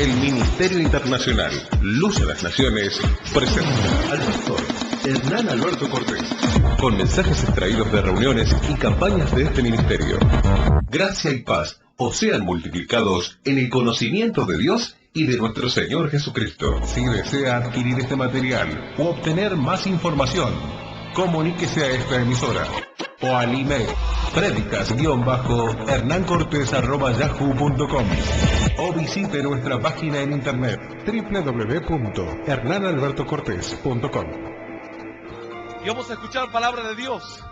El Ministerio Internacional Luz a las Naciones presenta al pastor Hernán Alberto Cortés, con mensajes extraídos de reuniones y campañas de este ministerio. Gracia y paz os sean multiplicados en el conocimiento de Dios y de nuestro Señor Jesucristo. Si desea adquirir este material o obtener más información, comuníquese a esta emisora o al email predicas-hernancortes@yahoo.com o visite nuestra página en internet www.hernanalbertocortes.com. Y vamos a escuchar palabra de Dios.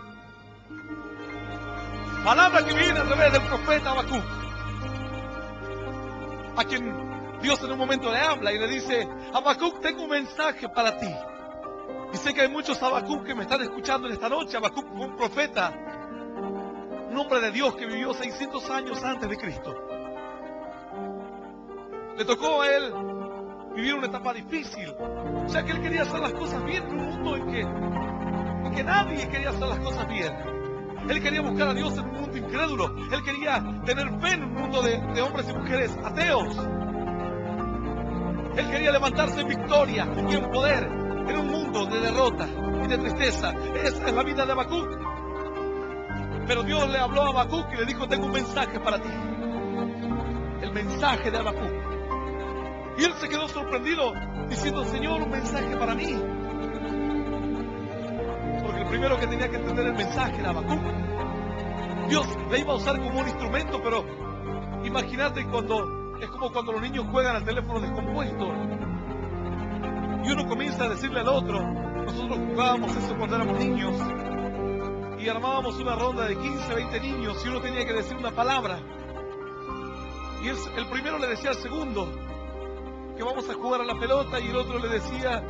Palabra que viene a través del profeta Habacuc, a quien Dios en un momento le habla y le dice: Habacuc, tengo un mensaje para ti. Y sé que hay muchos Habacuc que me están escuchando en esta noche. Habacuc fue un profeta, un hombre de Dios que vivió 600 años antes de Cristo. Le tocó a él vivir una etapa difícil, o sea que él quería hacer las cosas bien en un mundo en que nadie quería hacer las cosas bien. Él quería buscar a Dios en un mundo incrédulo. Él quería tener fe en un mundo de hombres y mujeres ateos. Él quería levantarse en victoria y en poder en un mundo de derrota y de tristeza. Esa es la vida de Habacuc. Pero Dios le habló a Habacuc y le dijo: tengo un mensaje para ti. El mensaje de Habacuc. Y él se quedó sorprendido diciendo: Señor, un mensaje para mí. Porque el primero que tenía que entender el mensaje era Habacuc. Dios le iba a usar como un instrumento, pero imagínate es como cuando los niños juegan al teléfono descompuesto. Y uno comienza a decirle al otro. Nosotros jugábamos eso cuando éramos niños. Y armábamos una ronda de 15, 20 niños y uno tenía que decir una palabra. Y el primero le decía al segundo que vamos a jugar a la pelota, y el otro le decía: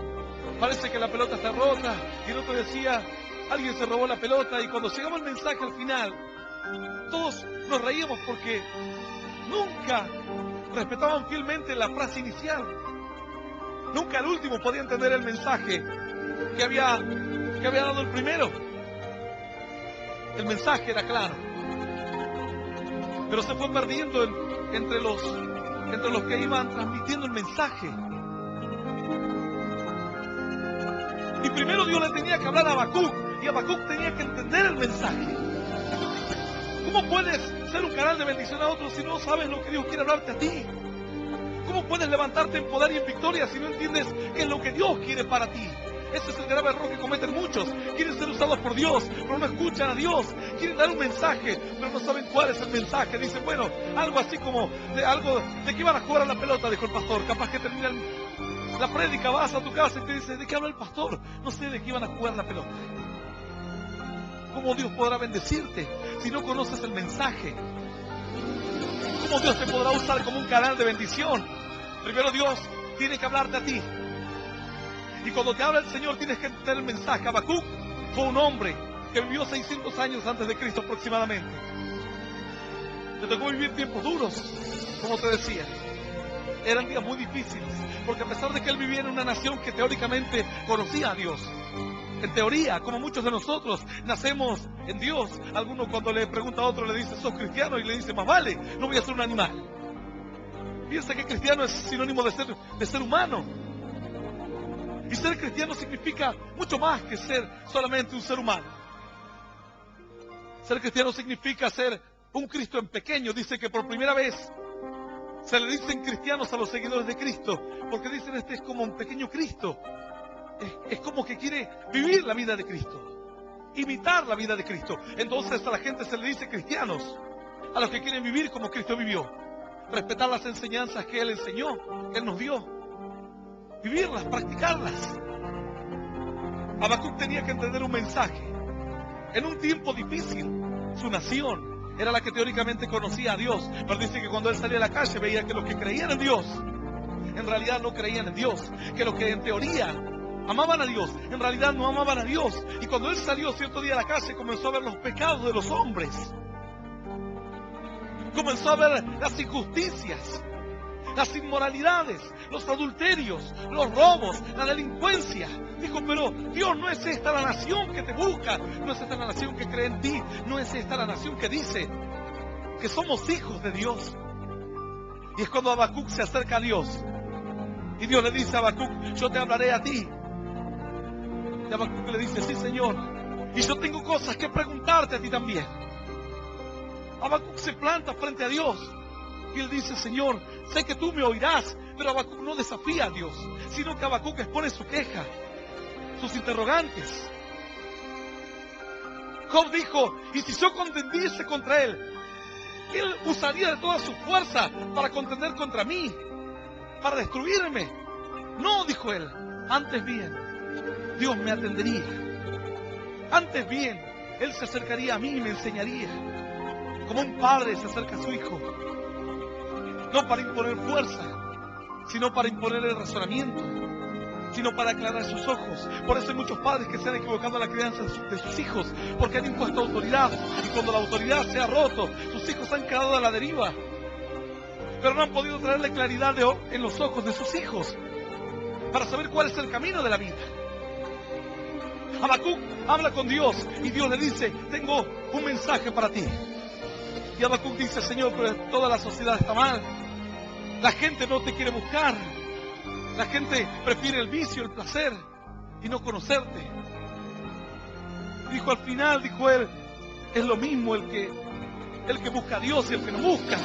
parece que la pelota está rota, y el otro decía: alguien se robó la pelota. Y cuando llegaba el mensaje al final, todos nos reíamos porque nunca respetaban fielmente la frase inicial. Nunca el último podía entender el mensaje que había dado el primero. El mensaje era claro, pero se fue perdiendo entre los que iban transmitiendo el mensaje. Y primero Dios le tenía que hablar a Habacuc, y Habacuc tenía que entender el mensaje. ¿Cómo puedes ser un canal de bendición a otros si no sabes lo que Dios quiere hablarte a ti? ¿Cómo puedes levantarte en poder y en victoria si no entiendes qué es lo que Dios quiere para ti? Ese es el grave error que cometen muchos. Quieren ser usados por Dios, pero no escuchan a Dios. Quieren dar un mensaje, pero no saben cuál es el mensaje. Dicen: bueno, algo así como de que iban a jugar a la pelota, dijo el pastor. Capaz que terminan la prédica, vas a tu casa y te dice: ¿de qué habla el pastor? No sé de qué iban a jugar la pelota. ¿Cómo Dios podrá bendecirte si no conoces el mensaje? ¿Cómo Dios te podrá usar como un canal de bendición? Primero Dios tiene que hablarte a ti. Y cuando te habla el Señor tienes que entender el mensaje. Habacuc fue un hombre que vivió 600 años antes de Cristo aproximadamente. Le tocó vivir tiempos duros, como te decía. Eran días muy difíciles, porque a pesar de que él vivía en una nación que teóricamente conocía a Dios, en teoría, como muchos de nosotros, nacemos en Dios. Alguno cuando le pregunta a otro le dice: ¿sos cristiano? Y le dice: más vale, no voy a ser un animal. Piensa que cristiano es sinónimo de ser humano. Y ser cristiano significa mucho más que ser solamente un ser humano. Ser cristiano significa ser un Cristo en pequeño. Dice que por primera vez se le dicen cristianos a los seguidores de Cristo, porque dicen: este es como un pequeño Cristo. Es como que quiere vivir la vida de Cristo, imitar la vida de Cristo. Entonces a la gente se le dice cristianos, a los que quieren vivir como Cristo vivió, respetar las enseñanzas que Él enseñó, que Él nos dio, vivirlas, practicarlas. Habacuc tenía que entender un mensaje. En un tiempo difícil, su nación era la que teóricamente conocía a Dios, pero dice que cuando él salía a la calle veía que los que creían en Dios en realidad no creían en Dios, que los que en teoría amaban a Dios en realidad no amaban a Dios. Y cuando él salió cierto día a la calle, comenzó a ver los pecados de los hombres, comenzó a ver las injusticias, las inmoralidades, los adulterios, los robos, la delincuencia. Dijo: pero Dios, no es esta la nación que te busca, no es esta la nación que cree en ti, no es esta la nación que dice que somos hijos de Dios. Y es cuando Habacuc se acerca a Dios. Y Dios le dice a Habacuc, yo te hablaré a ti. Y Habacuc le dice, sí, Señor. Y yo tengo cosas que preguntarte a ti también. Habacuc se planta frente a Dios. Y él dice, Señor, sé que tú me oirás. Pero Habacuc no desafía a Dios, sino que Habacuc expone su queja, sus interrogantes. Job dijo, y si yo contendiese contra él usaría de toda su fuerza para contender contra mí, para destruirme. No, dijo él, antes bien, Dios me atendería. Antes bien, Él se acercaría a mí y me enseñaría, como un padre se acerca a su hijo, no para imponer fuerza, sino para imponer el razonamiento, sino para aclarar sus ojos. Por eso hay muchos padres que se han equivocado en la crianza de sus hijos, porque han impuesto autoridad, y cuando la autoridad se ha roto, sus hijos han quedado a la deriva, pero no han podido traerle claridad en los ojos de sus hijos, para saber cuál es el camino de la vida. Habacuc habla con Dios, y Dios le dice, tengo un mensaje para ti. Y Habacuc dice, Señor, pero toda la sociedad está mal, la gente no te quiere buscar, la gente prefiere el vicio, el placer, y no conocerte. Dijo al final, dijo él, es lo mismo el que busca a Dios y el que no busca.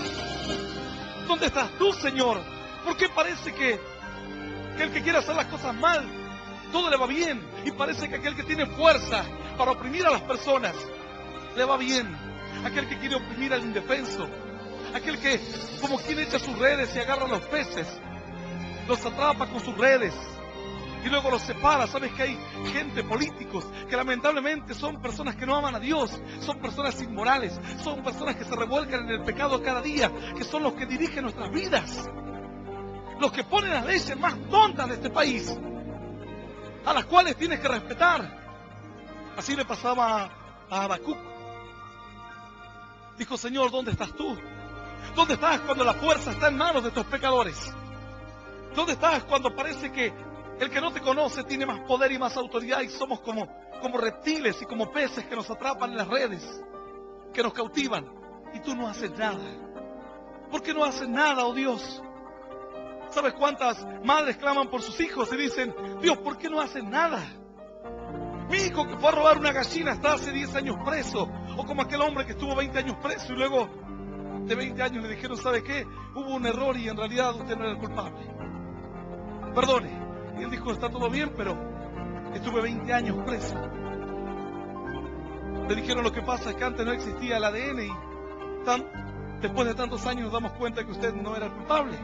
¿Dónde estás tú, Señor? ¿Por qué parece que el que quiere hacer las cosas mal, todo le va bien? Y parece que aquel que tiene fuerza para oprimir a las personas, le va bien. Aquel que quiere oprimir al indefenso, aquel que como quien echa sus redes y agarra a los peces, los atrapa con sus redes y luego los separa. Sabes que hay gente, políticos, que lamentablemente son personas que no aman a Dios, son personas inmorales, son personas que se revuelcan en el pecado cada día, que son los que dirigen nuestras vidas, los que ponen las leyes más tontas de este país, a las cuales tienes que respetar. Así le pasaba a Habacuc. Dijo, Señor, ¿dónde estás tú? ¿Dónde estás cuando la fuerza está en manos de estos pecadores? ¿Dónde estás cuando parece que el que no te conoce tiene más poder y más autoridad y somos como reptiles y como peces que nos atrapan en las redes, que nos cautivan, y tú no haces nada? ¿Por qué no haces nada, oh Dios? ¿Sabes cuántas madres claman por sus hijos y dicen, Dios, ¿por qué no haces nada? Mi hijo que fue a robar una gallina está hace 10 años preso. O como aquel hombre que estuvo 20 años preso y luego de 20 años le dijeron, ¿sabe qué? Hubo un error y en realidad usted no era el culpable. Perdone. Y él dijo, está todo bien, pero estuve 20 años preso. Le dijeron, lo que pasa es que antes no existía el ADN y después de tantos años nos damos cuenta que usted no era el culpable.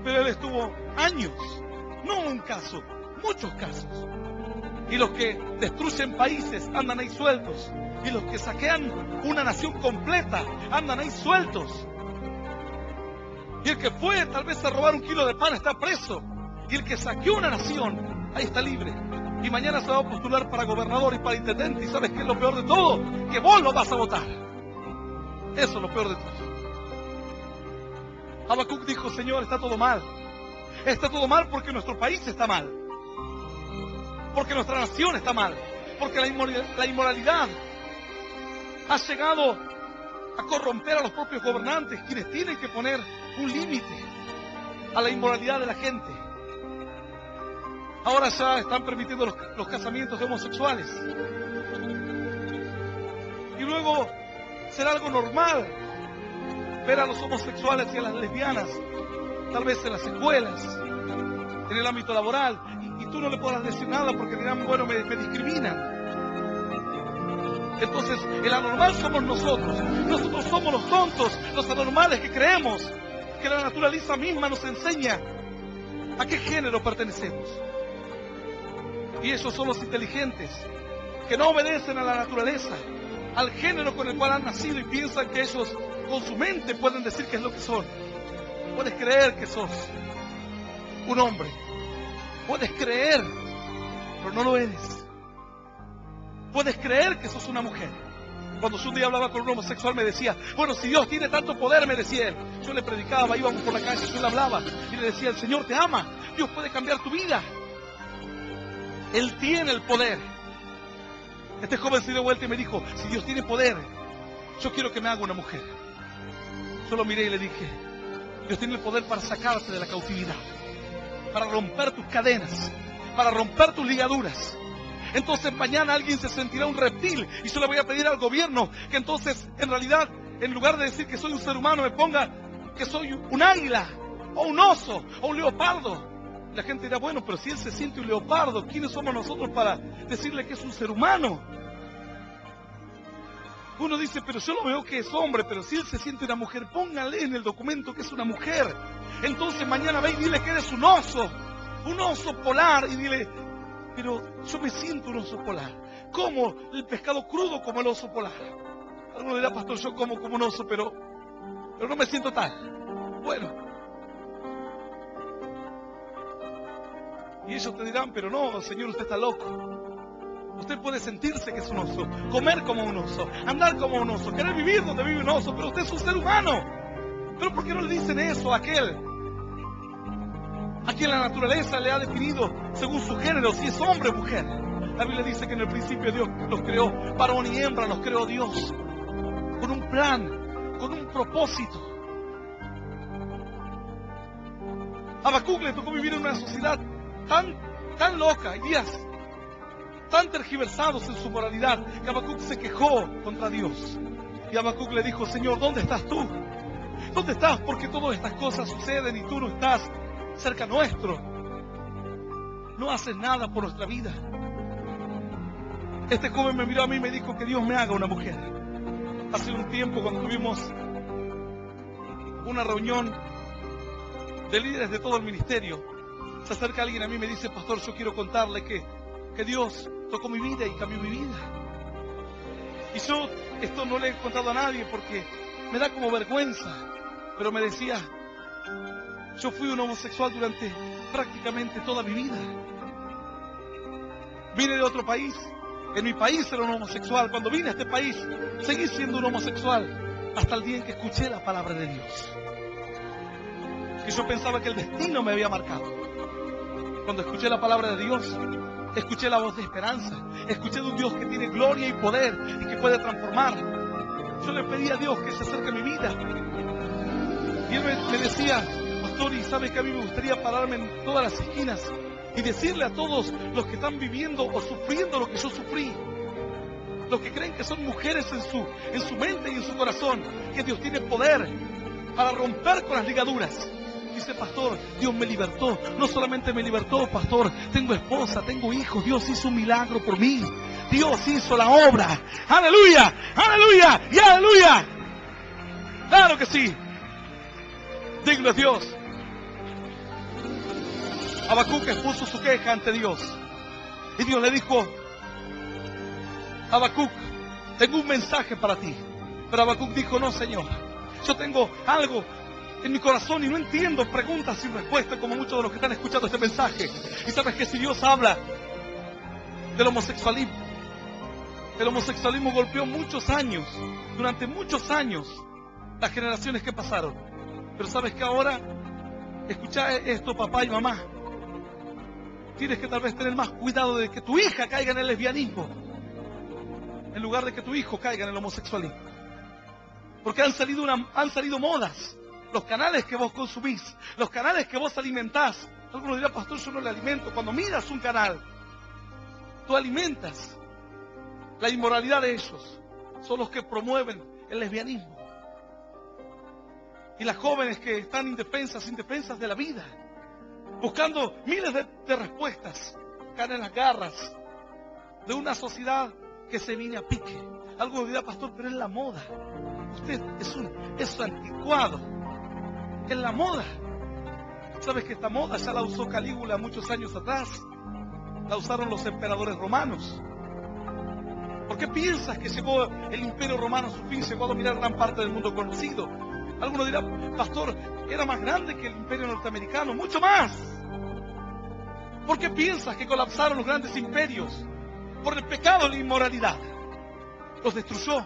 Pero él estuvo años, no un caso, muchos casos. Y los que destruyen países andan ahí sueltos. Y los que saquean una nación completa andan ahí sueltos. Y el que fue tal vez a robar 1 kilo de pan está preso. Y el que saqueó una nación, ahí está libre. Y mañana se va a postular para gobernador y para intendente. ¿Y sabes qué es lo peor de todo? Que vos lo vas a votar. Eso es lo peor de todo. Habacuc dijo, Señor, está todo mal. Está todo mal porque nuestro país está mal. Porque nuestra nación está mal. Porque la inmoralidad ha llegado a corromper a los propios gobernantes, quienes tienen que poner un límite a la inmoralidad de la gente. Ahora ya están permitiendo los casamientos de homosexuales. Y luego será algo normal ver a los homosexuales y a las lesbianas, tal vez en las escuelas, en el ámbito laboral, y tú no le podrás decir nada porque dirán, bueno, me discriminan. Entonces, el anormal somos nosotros. Nosotros somos los tontos, los anormales que creemos que la naturaleza misma nos enseña a qué género pertenecemos. Y esos son los inteligentes, que no obedecen a la naturaleza, al género con el cual han nacido y piensan que ellos con su mente pueden decir qué es lo que son. Puedes creer que sos un hombre, puedes creer, pero no lo eres. Puedes creer que sos una mujer. Cuando yo un día hablaba con un homosexual me decía, bueno, si Dios tiene tanto poder, me decía él. Yo le predicaba, íbamos por la calle, yo le hablaba y le decía, el Señor te ama, Dios puede cambiar tu vida. Él tiene el poder. Este joven se dio vuelta y me dijo, si Dios tiene poder, yo quiero que me haga una mujer. Yo lo miré y le dije, Dios tiene el poder para sacarte de la cautividad, para romper tus cadenas, para romper tus ligaduras. Entonces mañana alguien se sentirá un reptil y yo le voy a pedir al gobierno que entonces en realidad, en lugar de decir que soy un ser humano, me ponga que soy un águila o un oso o un leopardo. La gente dirá, bueno, pero si él se siente un leopardo, ¿quiénes somos nosotros para decirle que es un ser humano? Uno dice, pero yo lo veo que es hombre, pero si él se siente una mujer, póngale en el documento que es una mujer. Entonces mañana ve y dile que eres un oso polar, y dile, pero yo me siento un oso polar. Como el pescado crudo como el oso polar. Alguno dirá, pastor, yo como un oso, pero no me siento tal. Bueno. Y ellos te dirán, pero no, Señor, usted está loco. Usted puede sentirse que es un oso, comer como un oso, andar como un oso, querer vivir donde vive un oso, pero usted es un ser humano. Pero ¿por qué no le dicen eso a aquel a quien la naturaleza le ha definido según su género, si es hombre o mujer? La Biblia dice que en el principio Dios los creó, varón y hembra los creó Dios, con un plan, con un propósito. A Habacuc le tocó vivir en una sociedad tan loca, hay días tan tergiversados en su moralidad, que Habacuc se quejó contra Dios. Y Habacuc le dijo, Señor, ¿dónde estás tú? ¿Dónde estás? Porque todas estas cosas suceden y tú no estás cerca nuestro. No haces nada por nuestra vida. Este joven me miró a mí y me dijo que Dios me haga una mujer. Hace un tiempo, cuando tuvimos una reunión de líderes de todo el ministerio, se acerca alguien a mí y me dice, pastor, yo quiero contarle que Dios tocó mi vida y cambió mi vida. Y yo esto no le he contado a nadie porque me da como vergüenza, pero me decía, yo fui un homosexual durante prácticamente toda mi vida. Vine de otro país, en mi país era un homosexual, cuando vine a este país seguí siendo un homosexual, hasta el día en que escuché la palabra de Dios. Y yo pensaba que el destino me había marcado. Cuando escuché la palabra de Dios, escuché la voz de esperanza, escuché de un Dios que tiene gloria y poder y que puede transformar. Yo le pedí a Dios que se acerque a mi vida. Y Él me decía, pastor, y sabes que a mí me gustaría pararme en todas las esquinas y decirle a todos los que están viviendo o sufriendo lo que yo sufrí, los que creen que son mujeres en su mente y en su corazón, que Dios tiene poder para romper con las ligaduras. Dice, pastor, Dios me libertó. No solamente me libertó, pastor, tengo esposa, tengo hijos. Dios hizo un milagro por mí. Dios hizo la obra. ¡Aleluya! ¡Aleluya! ¡Y aleluya! ¡Claro que sí! Digno es Dios. Habacuc expuso su queja ante Dios. Y Dios le dijo, Habacuc, tengo un mensaje para ti. Pero Habacuc dijo, no, Señor, yo tengo algo en mi corazón y no entiendo preguntas sin respuesta, como muchos de los que están escuchando este mensaje. Y sabes que si Dios habla del homosexualismo, el homosexualismo golpeó muchos años, durante muchos años, las generaciones que pasaron. Pero sabes que ahora, escucha esto, papá y mamá, tienes que tal vez tener más cuidado de que tu hija caiga en el lesbianismo en lugar de que tu hijo caiga en el homosexualismo, porque han salido modas. Los canales que vos consumís, los canales que vos alimentás. Algunos dirán, pastor, yo no le alimento. Cuando miras un canal, tú alimentas la inmoralidad de ellos. Son los que promueven el lesbianismo. Y las jóvenes que están indefensas de la vida, buscando miles de respuestas, caen en las garras de una sociedad que se viene a pique. Algunos dirán, pastor, pero es la moda. Usted es anticuado. Es la moda. ¿Sabes que esta moda ya la usó Calígula muchos años atrás? La usaron los emperadores romanos. ¿Por qué piensas que llegó el imperio romano a su fin? Llegó a dominar gran parte del mundo conocido. Algunos dirán, pastor, era más grande que el imperio norteamericano, mucho más. ¿Por qué piensas que colapsaron los grandes imperios? Por el pecado y la inmoralidad. Los destruyó.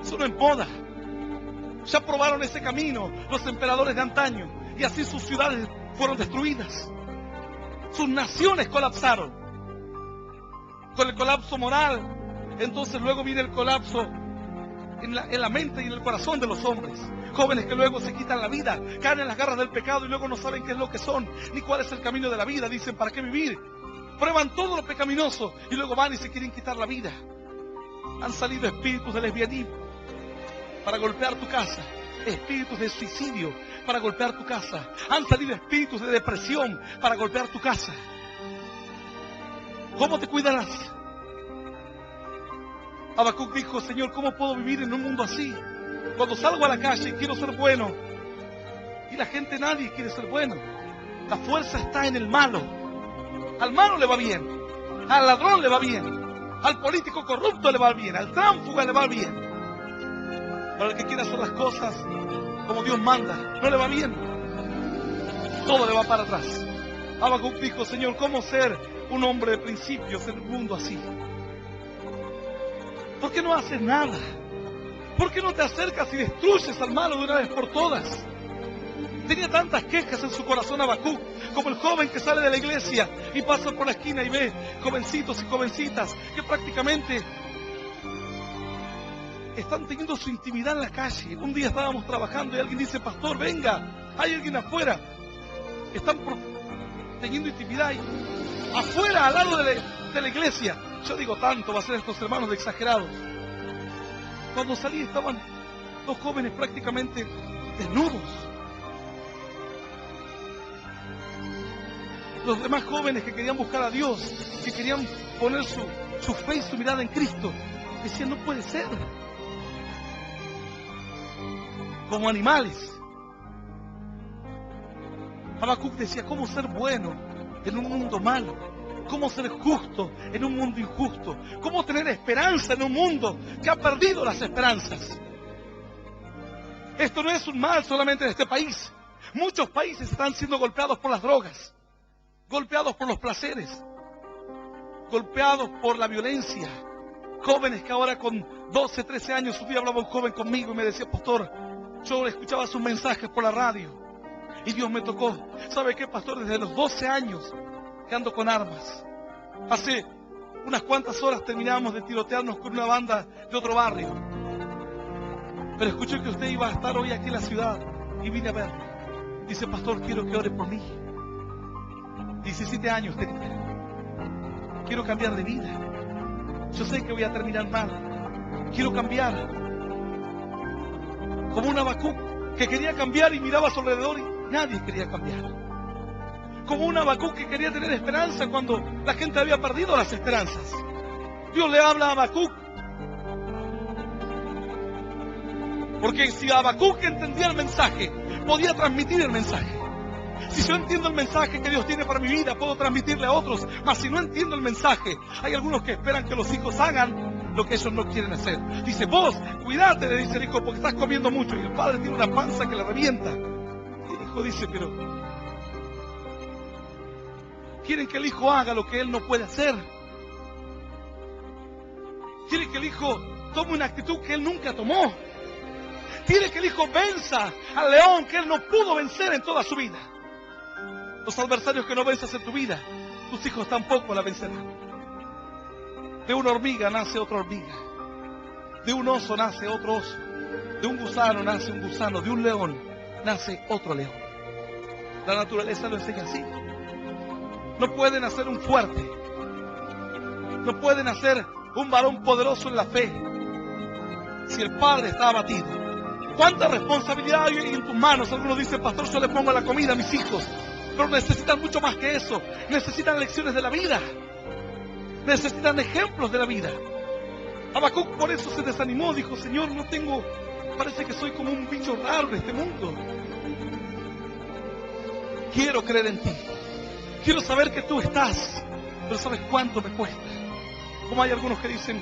Solo en moda. Ya probaron ese camino los emperadores de antaño y así sus ciudades fueron destruidas. Sus naciones colapsaron. Con el colapso moral, entonces luego viene el colapso en la mente y en el corazón de los hombres. Jóvenes que luego se quitan la vida, caen en las garras del pecado y luego no saben qué es lo que son, ni cuál es el camino de la vida. Dicen, ¿para qué vivir? Prueban todo lo pecaminoso y luego van y se quieren quitar la vida. Han salido espíritus de lesbianismo para golpear tu casa, espíritus de suicidio para golpear tu casa. Han salido espíritus de depresión para golpear tu casa. ¿Cómo te cuidarás? Habacuc dijo, Señor, ¿cómo puedo vivir en un mundo así? Cuando salgo a la calle y quiero ser bueno, y la gente, nadie quiere ser bueno. La fuerza está en el malo. Al malo le va bien, al ladrón le va bien, al político corrupto le va bien, al tránsfuga le va bien. Pero el que quiere hacer las cosas como Dios manda, no le va bien. Todo le va para atrás. Habacuc dijo, Señor, ¿cómo ser un hombre de principios en un mundo así? ¿Por qué no haces nada? ¿Por qué no te acercas y destruyes al malo de una vez por todas? Tenía tantas quejas en su corazón Habacuc, como el joven que sale de la iglesia y pasa por la esquina y ve jovencitos y jovencitas que prácticamente están teniendo su intimidad en la calle. Un día estábamos trabajando y alguien dice, pastor, venga, hay alguien afuera. Están teniendo intimidad ahí, afuera, al lado de la iglesia. Yo digo, tanto va a ser estos hermanos de exagerados. Cuando salí estaban dos jóvenes prácticamente desnudos. Los demás jóvenes que querían buscar a Dios, que querían poner su fe y su mirada en Cristo, decían, no puede ser. Como animales. Habacuc decía, ¿cómo ser bueno en un mundo malo? ¿Cómo ser justo en un mundo injusto? ¿Cómo tener esperanza en un mundo que ha perdido las esperanzas? Esto no es un mal solamente de este país. Muchos países están siendo golpeados por las drogas, golpeados por los placeres, golpeados por la violencia. Jóvenes que ahora con 12, 13 años, un día hablaba un joven conmigo y me decía, pastor, yo escuchaba sus mensajes por la radio y Dios me tocó. ¿Sabe qué, pastor? Desde los 12 años que ando con armas. Hace unas cuantas horas terminábamos de tirotearnos con una banda de otro barrio. Pero escuché que usted iba a estar hoy aquí en la ciudad y vine a verlo. Dice, pastor, quiero que ore por mí. 17 años tenía. Quiero cambiar de vida. Yo sé que voy a terminar mal. Quiero cambiar. Como un Habacuc que quería cambiar y miraba a su alrededor y nadie quería cambiar. Como un Habacuc que quería tener esperanza cuando la gente había perdido las esperanzas. Dios le habla a Habacuc. Porque si Habacuc entendía el mensaje, podía transmitir el mensaje. Si yo entiendo el mensaje que Dios tiene para mi vida, puedo transmitirle a otros. Mas si no entiendo el mensaje, hay algunos que esperan que los hijos hagan lo que ellos no quieren hacer. Dice, vos, cuídate, le dice el hijo, porque estás comiendo mucho. Y el padre tiene una panza que le revienta. Y el hijo dice, pero quieren que el hijo haga lo que él no puede hacer. Quieren que el hijo tome una actitud que él nunca tomó. Quiere que el hijo venza al león que él no pudo vencer en toda su vida. Los adversarios que no venzas en tu vida, tus hijos tampoco la vencerán. De una hormiga nace otra hormiga. De un oso nace otro oso. De un gusano nace un gusano. De un león nace otro león. La naturaleza lo enseña así. No pueden hacer un fuerte. No pueden hacer un varón poderoso en la fe si el padre está abatido. ¿Cuánta responsabilidad hay en tus manos? Algunos dicen, pastor, yo le pongo la comida a mis hijos. Pero necesitan mucho más que eso. Necesitan lecciones de la vida. Necesitan ejemplos de la vida. Habacuc por eso se desanimó. Dijo, Señor, no tengo... Parece que soy como un bicho raro en este mundo. Quiero creer en ti. Quiero saber que tú estás. Pero ¿sabes cuánto me cuesta? Como hay algunos que dicen,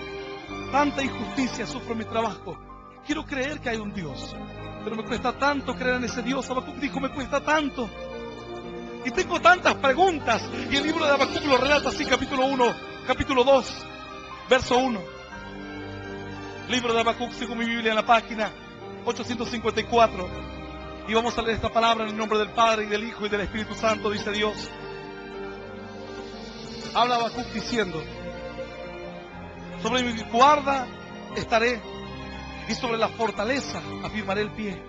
tanta injusticia sufro en mi trabajo. Quiero creer que hay un Dios. Pero me cuesta tanto creer en ese Dios. Habacuc dijo, me cuesta tanto. Y tengo tantas preguntas. Y el libro de Habacuc lo relata así, capítulo 1, capítulo 2, verso 1. Libro de Habacuc, según mi Biblia, en la página 854. Y vamos a leer esta palabra en el nombre del Padre, y del Hijo, y del Espíritu Santo, dice Dios. Habla Habacuc diciendo, sobre mi guarda estaré, y sobre la fortaleza afirmaré el pie.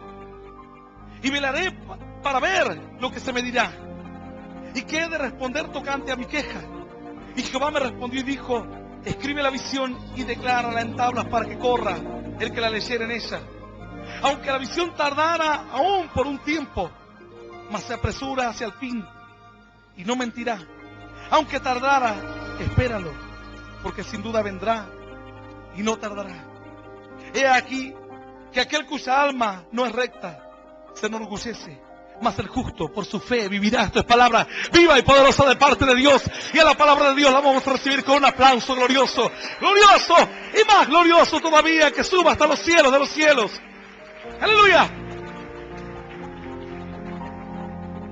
Y velaré para ver lo que se me dirá, y qué he de responder tocante a mi queja. Y Jehová me respondió y dijo: escribe la visión y declárala en tablas para que corra el que la leyere en ella. Aunque la visión tardara aún por un tiempo, mas se apresura hacia el fin y no mentirá. Aunque tardara, espéralo, porque sin duda vendrá y no tardará. He aquí que aquel cuya alma no es recta se enorgullece, mas el justo por su fe vivirá. Esto es palabra viva y poderosa de parte de Dios, y a la palabra de Dios la vamos a recibir con un aplauso glorioso, glorioso y más glorioso todavía, que suba hasta los cielos de los cielos. ¡Aleluya!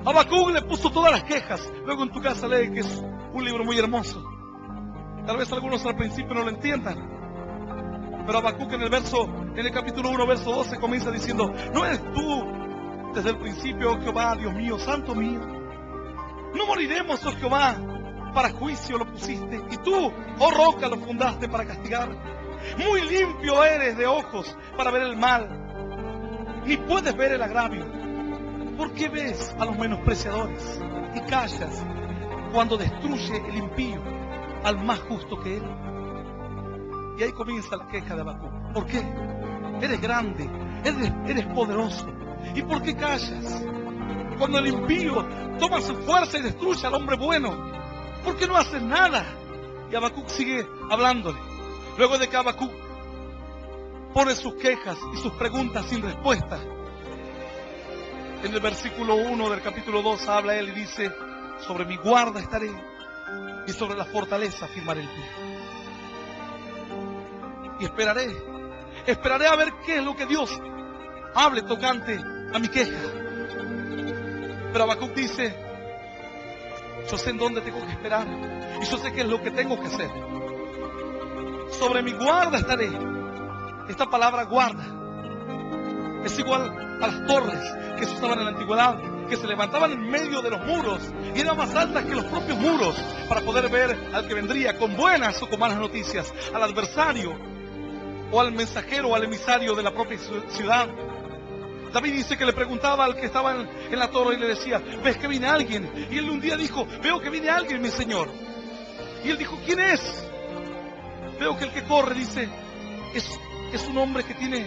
Habacuc le puso todas las quejas. Luego en tu casa lee que es un libro muy hermoso. Tal vez algunos al principio no lo entiendan, pero Habacuc en el capítulo 1, verso 12 comienza diciendo: ¿no eres tú desde el principio, oh Jehová, Dios mío, santo mío? No moriremos, oh Jehová, para juicio lo pusiste, y tú, oh roca, lo fundaste para castigar. Muy limpio eres de ojos para ver el mal, ni puedes ver el agravio. ¿Por qué ves a los menospreciadores y callas cuando destruye el impío al más justo que él? Y ahí comienza la queja de Habacuc. ¿Por qué? Eres grande, eres poderoso. ¿Y por qué callas cuando el impío toma su fuerza y destruye al hombre bueno? ¿Por qué no haces nada? Y Habacuc sigue hablándole. Luego de que Habacuc pone sus quejas y sus preguntas sin respuesta, en el versículo 1 del capítulo 2 habla él y dice: sobre mi guarda estaré y sobre la fortaleza firmaré el pie. Y esperaré a ver qué es lo que Dios hable tocante a mi queja. Pero Habacuc dice: yo sé en dónde tengo que esperar y yo sé qué es lo que tengo que hacer. Sobre mi guarda estaré. Esta palabra guarda es igual a las torres que se usaban en la antigüedad, que se levantaban en medio de los muros y eran más altas que los propios muros, para poder ver al que vendría con buenas o con malas noticias, al adversario o al mensajero o al emisario de la propia ciudad. David dice que le preguntaba al que estaba en la torre y le decía: ¿ves que viene alguien? Y él un día dijo: veo que viene alguien, mi señor. Y él dijo: ¿quién es? Veo que el que corre, dice, es un hombre que tiene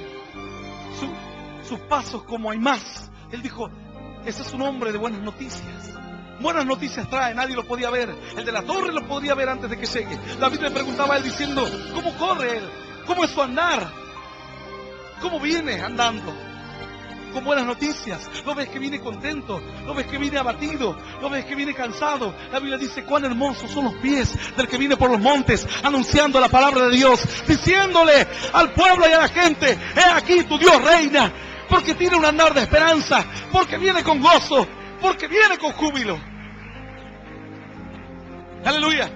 sus pasos como hay más. Él dijo: ese es un hombre de buenas noticias. Buenas noticias trae, nadie lo podía ver. El de la torre lo podía ver antes de que llegue. David le preguntaba a él diciendo: ¿cómo corre él? ¿Cómo es su andar? ¿Cómo viene andando? Con buenas noticias. ¿Lo ves que viene contento? ¿Lo ves que viene abatido? ¿Lo ves que viene cansado? La Biblia dice: cuán hermosos son los pies del que viene por los montes, anunciando la palabra de Dios, diciéndole al pueblo y a la gente: he aquí tu Dios reina. Porque tiene un andar de esperanza, porque viene con gozo, porque viene con júbilo. Aleluya.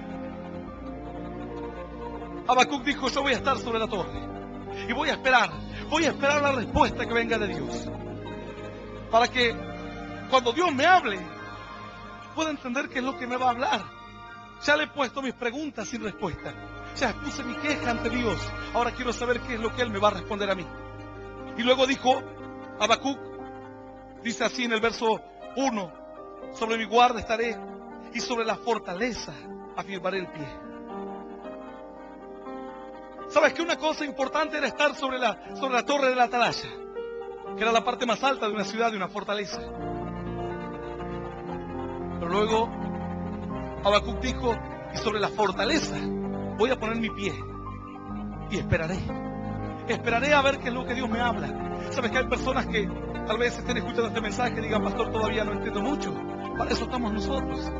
Habacuc dijo: yo voy a estar sobre la torre y voy a esperar la respuesta que venga de Dios, para que cuando Dios me hable pueda entender qué es lo que me va a hablar. Ya le he puesto mis preguntas sin respuesta, ya expuse mi queja ante Dios, ahora quiero saber qué es lo que Él me va a responder a mí. Y luego dijo Habacuc, dice así en el verso 1: sobre mi guarda estaré y sobre la fortaleza afirmaré el pie. ¿Sabes que una cosa importante era estar sobre la torre de la atalaya, que era la parte más alta de una ciudad, de una fortaleza? Pero luego Habacuc dijo: y sobre la fortaleza voy a poner mi pie y esperaré a ver qué es lo que Dios me habla. ¿Sabes que hay personas que tal vez estén escuchando este mensaje y digan: pastor, todavía no entiendo mucho? Para eso estamos nosotros.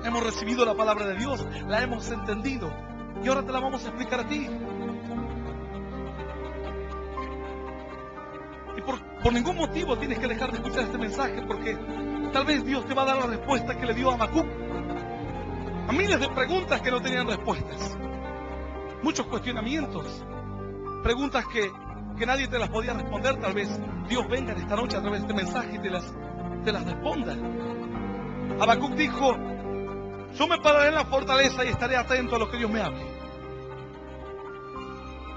Hemos recibido la palabra de Dios, la hemos entendido, y ahora te la vamos a explicar a ti. Y por ningún motivo tienes que dejar de escuchar este mensaje, porque tal vez Dios te va a dar la respuesta que le dio a Habacuc a miles de preguntas que no tenían respuestas, muchos cuestionamientos, preguntas que nadie te las podía responder. Tal vez Dios venga en esta noche a través de este mensaje y te las responda. Habacuc dijo: yo me pararé en la fortaleza y estaré atento a lo que Dios me hable.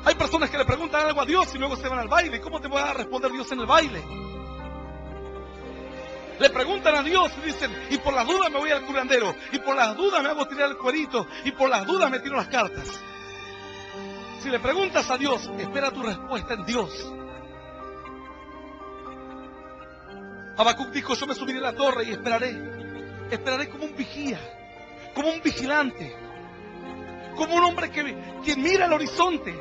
Hay personas que le preguntan algo a Dios y luego se van al baile. ¿Cómo te va a responder Dios en el baile? Le preguntan a Dios y dicen, y por las dudas me voy al curandero, y por las dudas me hago tirar el cuerito, y por las dudas me tiro las cartas. Si le preguntas a Dios, espera tu respuesta en Dios. Habacuc dijo, yo me subiré a la torre y esperaré como un vigía, como un vigilante, como un hombre que mira el horizonte,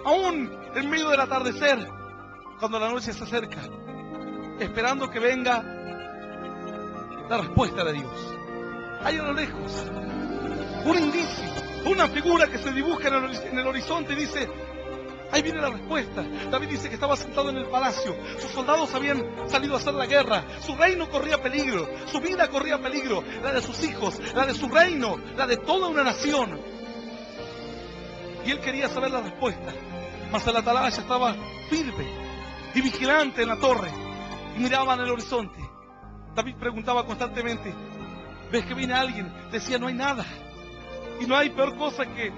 aún en medio del atardecer, cuando la noche se acerca, esperando que venga la respuesta de Dios. Ahí a lo lejos, un indicio, una figura que se dibuja en el horizonte y dice, ahí viene la respuesta. David dice que estaba sentado en el palacio, sus soldados habían salido a hacer la guerra, su reino corría peligro, su vida corría peligro, la de sus hijos, la de su reino, la de toda una nación. Y él quería saber la respuesta, mas el atalaya estaba firme y vigilante en la torre y miraba en el horizonte. David preguntaba constantemente, ¿ves que viene alguien? Decía, no hay nada. Y no hay peor cosa que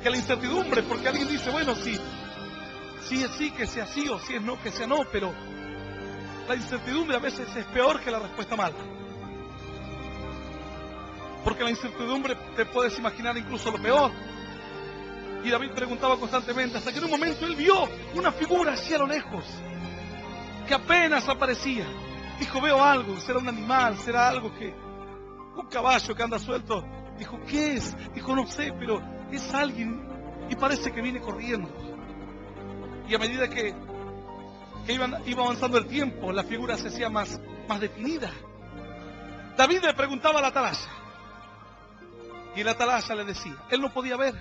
la incertidumbre, porque alguien dice, bueno, si es sí, que sea sí, o si es no, que sea no, pero la incertidumbre a veces es peor que la respuesta mala. Porque la incertidumbre te puedes imaginar incluso lo peor. Y David preguntaba constantemente, hasta que en un momento él vio una figura así a lo lejos, que apenas aparecía. Dijo, veo algo, será un animal, será algo un caballo que anda suelto. Dijo, ¿qué es? Dijo, no sé, pero es alguien y parece que viene corriendo. Y a medida que iba avanzando el tiempo, la figura se hacía más definida. David le preguntaba a la atalaya, y la atalaya le decía, él no podía ver.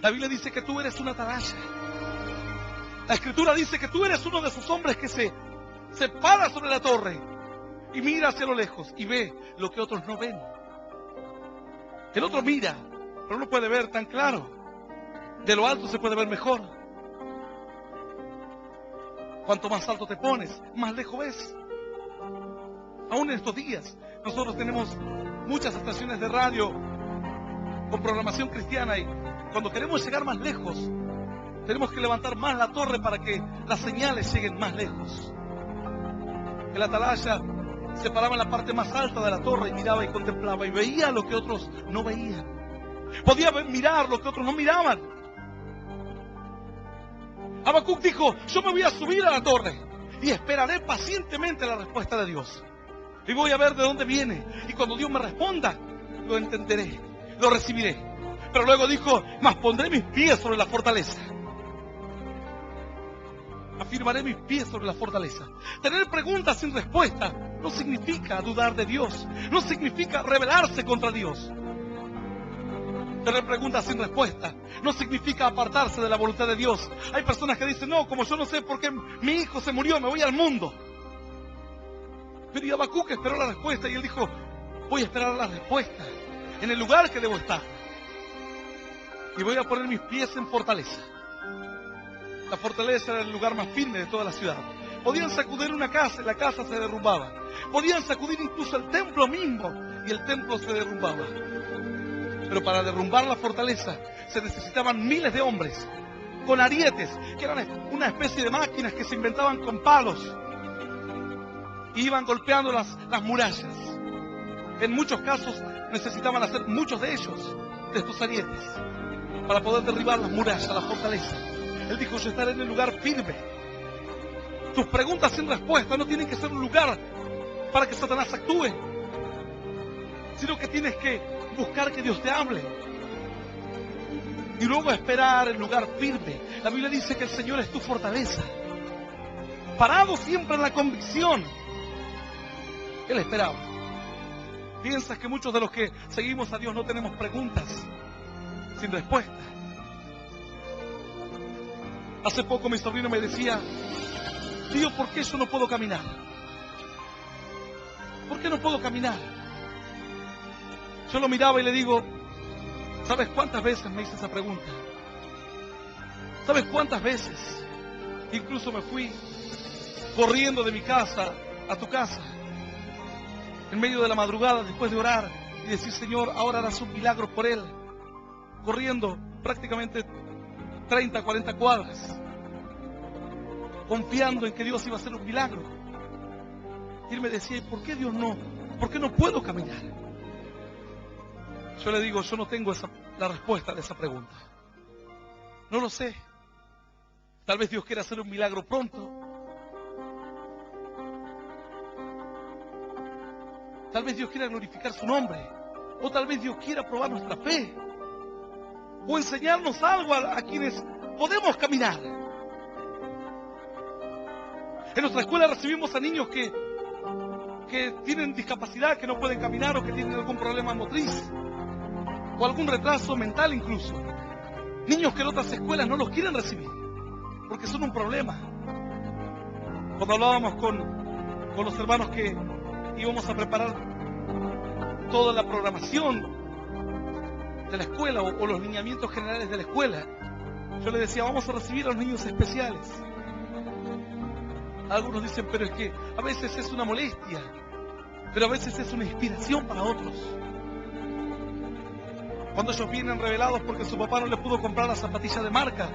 La Biblia dice que tú eres una atalaya. La Escritura dice que tú eres uno de esos hombres que se para sobre la torre y mira hacia lo lejos y ve lo que otros no ven. El otro mira, pero no puede ver tan claro. De lo alto se puede ver mejor. Cuanto más alto te pones, más lejos ves. Aún en estos días, nosotros tenemos muchas estaciones de radio con programación cristiana y cuando queremos llegar más lejos, tenemos que levantar más la torre para que las señales lleguen más lejos. El atalaya se paraba en la parte más alta de la torre y miraba y contemplaba y veía lo que otros no veían. Podía mirar lo que otros no miraban. Habacuc dijo, yo me voy a subir a la torre y esperaré pacientemente la respuesta de Dios. Y voy a ver de dónde viene. Y cuando Dios me responda, lo entenderé, lo recibiré. Pero luego dijo, mas pondré mis pies sobre la fortaleza. Afirmaré mis pies sobre la fortaleza. Tener preguntas sin respuesta no significa dudar de Dios. No significa rebelarse contra Dios. Tener preguntas sin respuesta no significa apartarse de la voluntad de Dios. Hay personas que dicen, no, como yo no sé por qué mi hijo se murió, me voy al mundo. Pero Habacuc esperó la respuesta y él dijo, voy a esperar la respuesta en el lugar que debo estar. Y voy a poner mis pies en fortaleza. La fortaleza era el lugar más firme de toda la ciudad. Podían sacudir una casa y la casa se derrumbaba. Podían sacudir incluso el templo mismo y el templo se derrumbaba. Pero para derrumbar la fortaleza se necesitaban miles de hombres con arietes, que eran una especie de máquinas que se inventaban con palos. Y iban golpeando las murallas. En muchos casos necesitaban hacer muchos de ellos, de estos arietes, para poder derribar las murallas, la fortaleza. Él dijo, yo estaré en el lugar firme. Tus preguntas sin respuesta no tienen que ser un lugar para que Satanás actúe, sino que tienes que buscar que Dios te hable. Y luego esperar el lugar firme. La Biblia dice que el Señor es tu fortaleza. Parado siempre en la convicción. Él esperaba. ¿Piensas que muchos de los que seguimos a Dios no tenemos preguntas sin respuesta? Hace poco mi sobrino me decía, tío, ¿por qué yo no puedo caminar? ¿Por qué no puedo caminar? Yo lo miraba y le digo, ¿sabes cuántas veces me hice esa pregunta? ¿Sabes cuántas veces? Incluso me fui corriendo de mi casa a tu casa, en medio de la madrugada, después de orar y decir, Señor, ahora harás un milagro por él. Corriendo prácticamente 30, 40 cuadras, confiando en que Dios iba a hacer un milagro. Y él me decía, ¿y por qué Dios no? ¿Por qué no puedo caminar? Yo le digo, yo no tengo la respuesta de esa pregunta. No lo sé. Tal vez Dios quiera hacer un milagro pronto. Tal vez Dios quiera glorificar su nombre. O tal vez Dios quiera probar nuestra fe. O enseñarnos algo a quienes podemos caminar. En nuestra escuela recibimos a niños que tienen discapacidad, que no pueden caminar o que tienen algún problema motriz. O algún retraso mental incluso. Niños que en otras escuelas no los quieren recibir. Porque son un problema. Cuando hablábamos con los hermanos que íbamos a preparar toda la programación de la escuela o los lineamientos generales de la escuela, yo les decía, vamos a recibir a los niños especiales. Algunos dicen, pero es que a veces es una molestia, pero a veces es una inspiración para otros. Cuando ellos vienen revelados porque su papá no les pudo comprar la zapatilla de marca,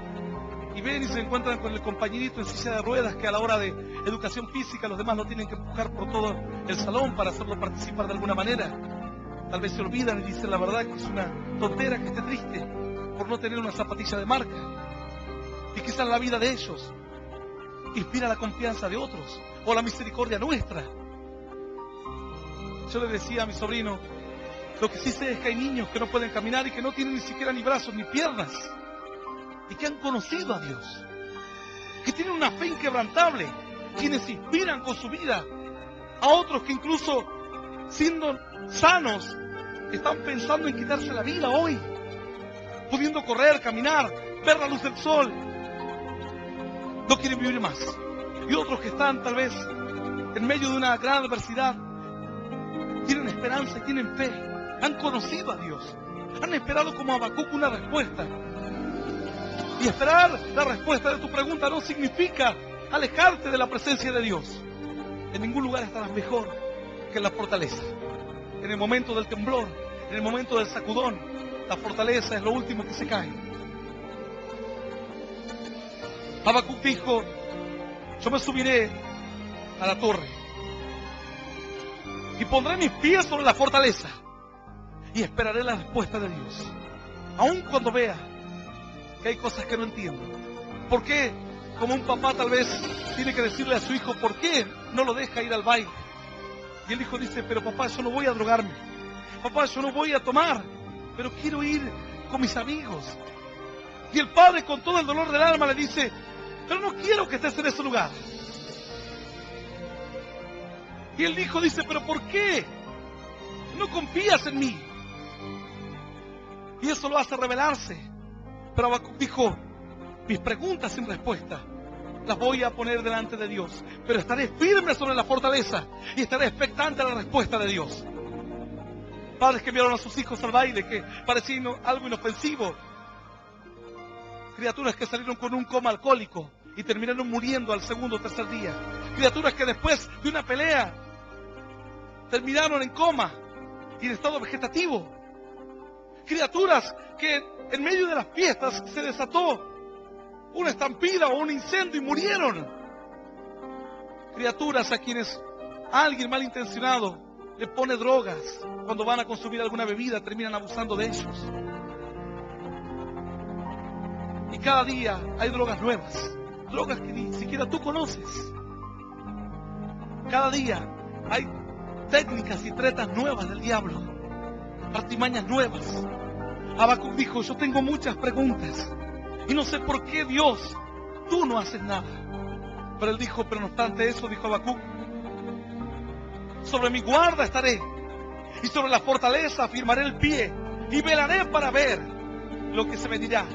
y ven y se encuentran con el compañerito en silla de ruedas que a la hora de educación física los demás lo tienen que empujar por todo el salón para hacerlo participar de alguna manera. Tal vez se olvidan y dicen la verdad que es una tontera que esté triste por no tener una zapatilla de marca. Y quizás la vida de ellos inspira la confianza de otros o la misericordia nuestra. Yo le decía a mi sobrino, lo que sí sé es que hay niños que no pueden caminar y que no tienen ni siquiera ni brazos ni piernas. Y que han conocido a Dios, que tienen una fe inquebrantable, quienes inspiran con su vida a otros que incluso siendo sanos están pensando en quitarse la vida hoy, pudiendo correr, caminar, ver la luz del sol, no quieren vivir más. Y otros que están tal vez en medio de una gran adversidad, tienen esperanza y tienen fe, han conocido a Dios, han esperado como Habacuc una respuesta. Y esperar la respuesta de tu pregunta no significa alejarte de la presencia de Dios. En ningún lugar estarás mejor que en la fortaleza. En el momento del temblor, en el momento del sacudón, la fortaleza es lo último que se cae. Habacuc dijo, yo me subiré a la torre y pondré mis pies sobre la fortaleza y esperaré la respuesta de Dios. Aun cuando vea que hay cosas que no entiendo. ¿Por qué? Como un papá tal vez tiene que decirle a su hijo, ¿por qué no lo deja ir al baile? Y el hijo dice, pero papá, yo no voy a drogarme. Papá, yo no voy a tomar, pero quiero ir con mis amigos. Y el padre con todo el dolor del alma le dice, pero no quiero que estés en ese lugar. Y el hijo dice, pero ¿por qué? No confías en mí. Y eso lo hace rebelarse. Pero Habacuc dijo, mis preguntas sin respuesta las voy a poner delante de Dios, pero estaré firme sobre la fortaleza y estaré expectante a la respuesta de Dios. Padres que enviaron a sus hijos al baile, que parecía algo inofensivo. Criaturas que salieron con un coma alcohólico y terminaron muriendo al segundo o tercer día. Criaturas que después de una pelea terminaron en coma y en estado vegetativo. Criaturas que en medio de las fiestas se desató una estampida o un incendio y murieron. Criaturas a quienes alguien malintencionado le pone drogas. Cuando van a consumir alguna bebida terminan abusando de ellos. Y cada día hay drogas nuevas. Drogas que ni siquiera tú conoces. Cada día hay técnicas y tretas nuevas del diablo. Artimañas nuevas. Habacuc dijo, yo tengo muchas preguntas y no sé por qué Dios, tú no haces nada. Pero él dijo, pero no obstante eso, dijo Habacuc, sobre mi guarda estaré y sobre la fortaleza afirmaré el pie y velaré para ver lo que se me dirá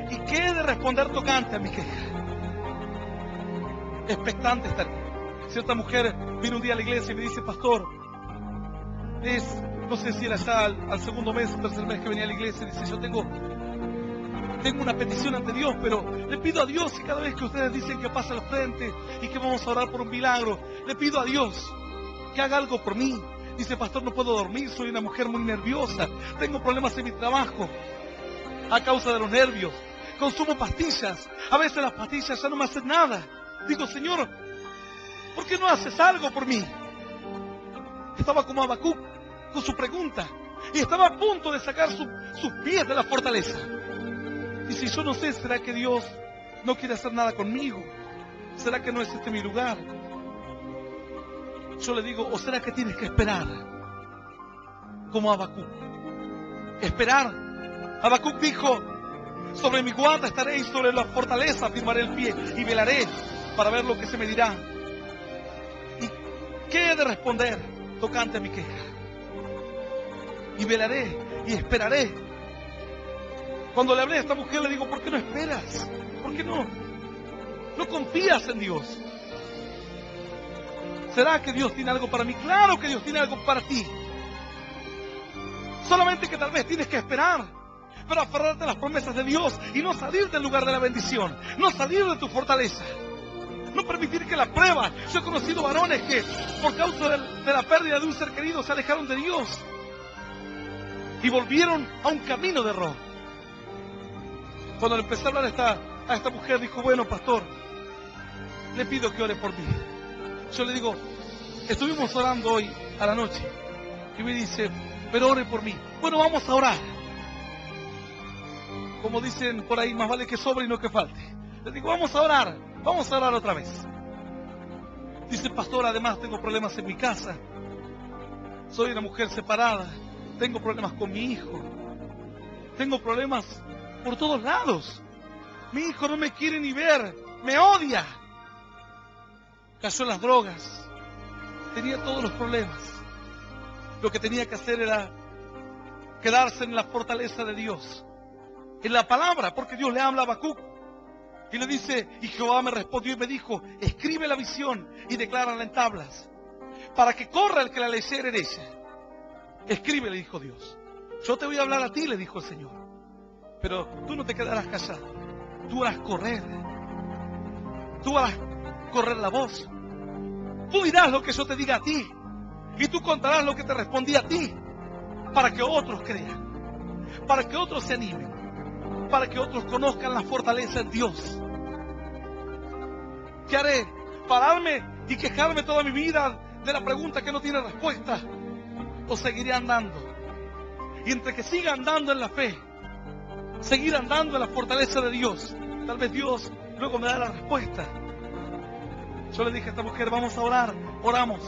y qué he de responder tocante a mi queja. Expectante estaré. Cierta mujer vino un día a la iglesia y me dice, pastor, no sé si era ya al segundo mes o tercer mes que venía a la iglesia, dice, yo tengo una petición ante Dios, pero le pido a Dios, y cada vez que ustedes dicen que pasa al frente y que vamos a orar por un milagro, le pido a Dios que haga algo por mí. Dice, pastor, no puedo dormir, soy una mujer muy nerviosa, tengo problemas en mi trabajo a causa de los nervios. consumo pastillas. A veces las pastillas ya no me hacen nada. Digo, Señor, ¿por qué no haces algo por mí? Estaba como Habacuc con su pregunta. Y estaba a punto de sacar sus pies de la fortaleza. Y si yo no sé, ¿será que Dios no quiere hacer nada conmigo? ¿Será que no es este mi lugar? Yo le digo, ¿o será que tienes que esperar? Como Habacuc. Esperar. Habacuc dijo, sobre mi guarda estaré y sobre la fortaleza firmaré el pie y velaré para ver lo que se me dirá. ¿Y qué he de responder tocante a mi queja? Y velaré y esperaré. Cuando le hablé a esta mujer le digo, ¿por qué no esperas? ¿Por qué no confías en Dios? ¿Será que Dios tiene algo para mí? Claro que Dios tiene algo para ti. Solamente que tal vez tienes que esperar, pero aferrarte a las promesas de Dios y no salir del lugar de la bendición, no salir de tu fortaleza, no permitir que la prueba. Yo he conocido varones que por causa de la pérdida de un ser querido se alejaron de Dios y volvieron a un camino de error. Cuando le empecé a hablar a esta mujer, dijo, bueno, pastor, le pido que ore por mí. Yo le digo, estuvimos orando hoy a la noche. Y me dice, pero ore por mí. Bueno, vamos a orar. Como dicen por ahí, más vale que sobre y no que falte. Le digo, vamos a orar otra vez. Dice, pastor, además tengo problemas en mi casa. Soy una mujer separada. Tengo problemas con mi hijo. Tengo problemas por todos lados. Mi hijo no me quiere ni ver. Me odia. Cayó en las drogas. Tenía todos los problemas. Lo que tenía que hacer era quedarse en la fortaleza de Dios, en la palabra, porque Dios le habla a Habacuc y le dice, y Jehová me respondió y me dijo, escribe la visión y declárala en tablas, para que corra el que la leyere en ella. Escribe, le dijo Dios. Yo te voy a hablar a ti, le dijo el Señor, pero tú no te quedarás callado. Tú harás correr. Tú harás correr la voz. Tú dirás lo que yo te diga a ti. Y tú contarás lo que te respondí a ti. Para que otros crean. Para que otros se animen. Para que otros conozcan la fortaleza en Dios. ¿Qué haré? ¿Pararme y quejarme toda mi vida de la pregunta que no tiene respuesta? ¿O seguiré andando? Y entre que siga andando en la fe, seguir andando en la fortaleza de Dios, tal vez Dios luego me da la respuesta. Yo le dije a esta mujer, vamos a orar. Oramos.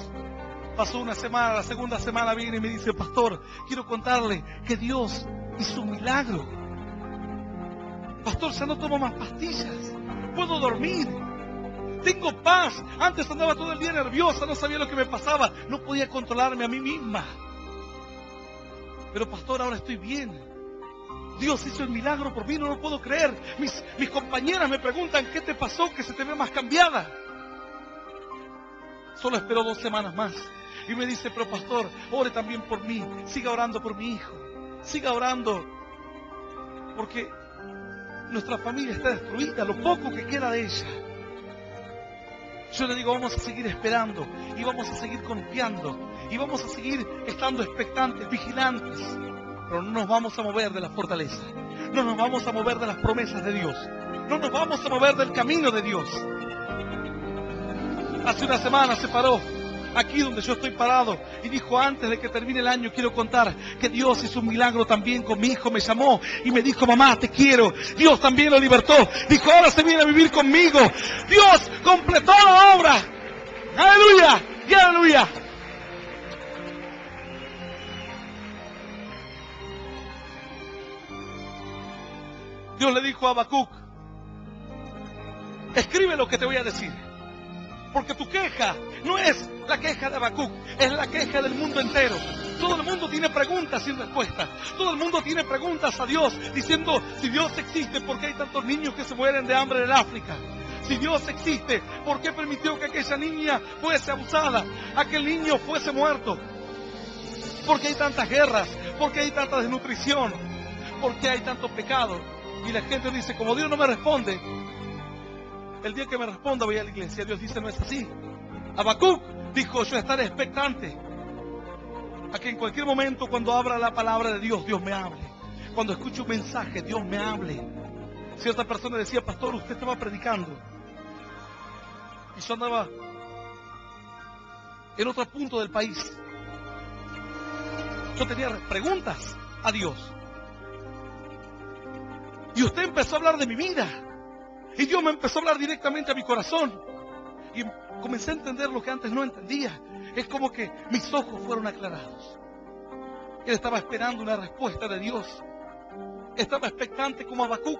Pasó una semana, la segunda semana viene y me dice, pastor, quiero contarle que Dios hizo un milagro. Pastor, ya no tomo más pastillas. Puedo dormir. Tengo paz. Antes andaba todo el día nerviosa, no sabía lo que me pasaba. No podía controlarme a mí misma. Pero pastor, ahora estoy bien. Dios hizo el milagro por mí, no lo puedo creer. Mis compañeras me preguntan, ¿qué te pasó? Que se te ve más cambiada. Solo esperó 2 semanas más. Y me dice, pero pastor, ore también por mí. Siga orando por mi hijo. Siga orando. Porque nuestra familia está destruida, lo poco que queda de ella. Yo le digo, vamos a seguir esperando. Y vamos a seguir confiando. Y vamos a seguir estando expectantes, vigilantes. Pero no nos vamos a mover de la fortaleza. No nos vamos a mover de las promesas de Dios. No nos vamos a mover del camino de Dios. Hace una semana se paró aquí donde yo estoy parado y dijo, antes de que termine el año quiero contar que Dios hizo un milagro también con mi hijo. Me llamó y me dijo, mamá, te quiero. Dios también lo libertó. Dijo, ahora se viene a vivir conmigo. Dios completó la obra. Aleluya y aleluya. Dios le dijo a Habacuc, escribe lo que te voy a decir. Porque tu queja no es la queja de Habacuc, es la queja del mundo entero. Todo el mundo tiene preguntas sin respuesta. Todo el mundo tiene preguntas a Dios, diciendo, si Dios existe, ¿por qué hay tantos niños que se mueren de hambre en África? Si Dios existe, ¿por qué permitió que aquella niña fuese abusada, aquel niño fuese muerto? ¿Por qué hay tantas guerras? ¿Por qué hay tanta desnutrición? ¿Por qué hay tanto pecado? Y la gente dice, como Dios no me responde, el día que me responda voy a la iglesia. Dios dice, no es así. Habacuc dijo, yo estaré expectante a que en cualquier momento, cuando abra la palabra de Dios, Dios me hable. Cuando escuche un mensaje, Dios me hable. Cierta persona decía, pastor, usted estaba predicando y yo andaba en otro punto del país. Yo tenía preguntas a Dios. Y usted empezó a hablar de mi vida. Y Dios me empezó a hablar directamente a mi corazón. Y comencé a entender lo que antes no entendía. Es como que mis ojos fueron aclarados. Él estaba esperando una respuesta de Dios. Estaba expectante como Habacuc.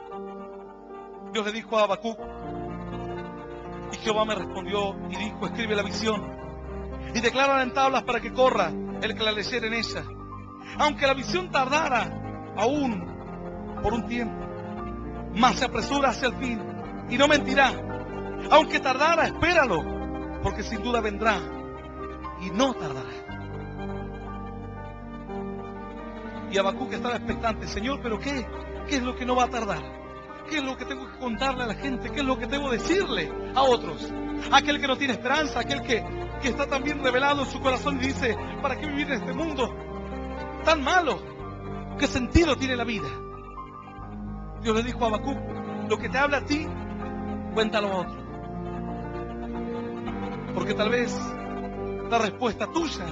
Dios le dijo a Habacuc, y Jehová me respondió y dijo, escribe la visión y declárala en tablas para que corra el que la leyere en ella. Aunque la visión tardara aún por un tiempo, mas se apresura hacia el fin y no mentirá. Aunque tardara, espéralo, porque sin duda vendrá y no tardará. Y Habacuc estaba expectante, Señor, pero ¿qué es lo que no va a tardar? ¿Qué es lo que tengo que contarle a la gente? ¿Qué es lo que debo decirle a otros? Aquel que no tiene esperanza, aquel que está también revelado en su corazón y dice, ¿para qué vivir en este mundo tan malo? ¿Qué sentido tiene la vida? Dios le dijo a Habacuc, lo que te habla a ti, cuéntalo a otro. Porque tal vez la respuesta tuya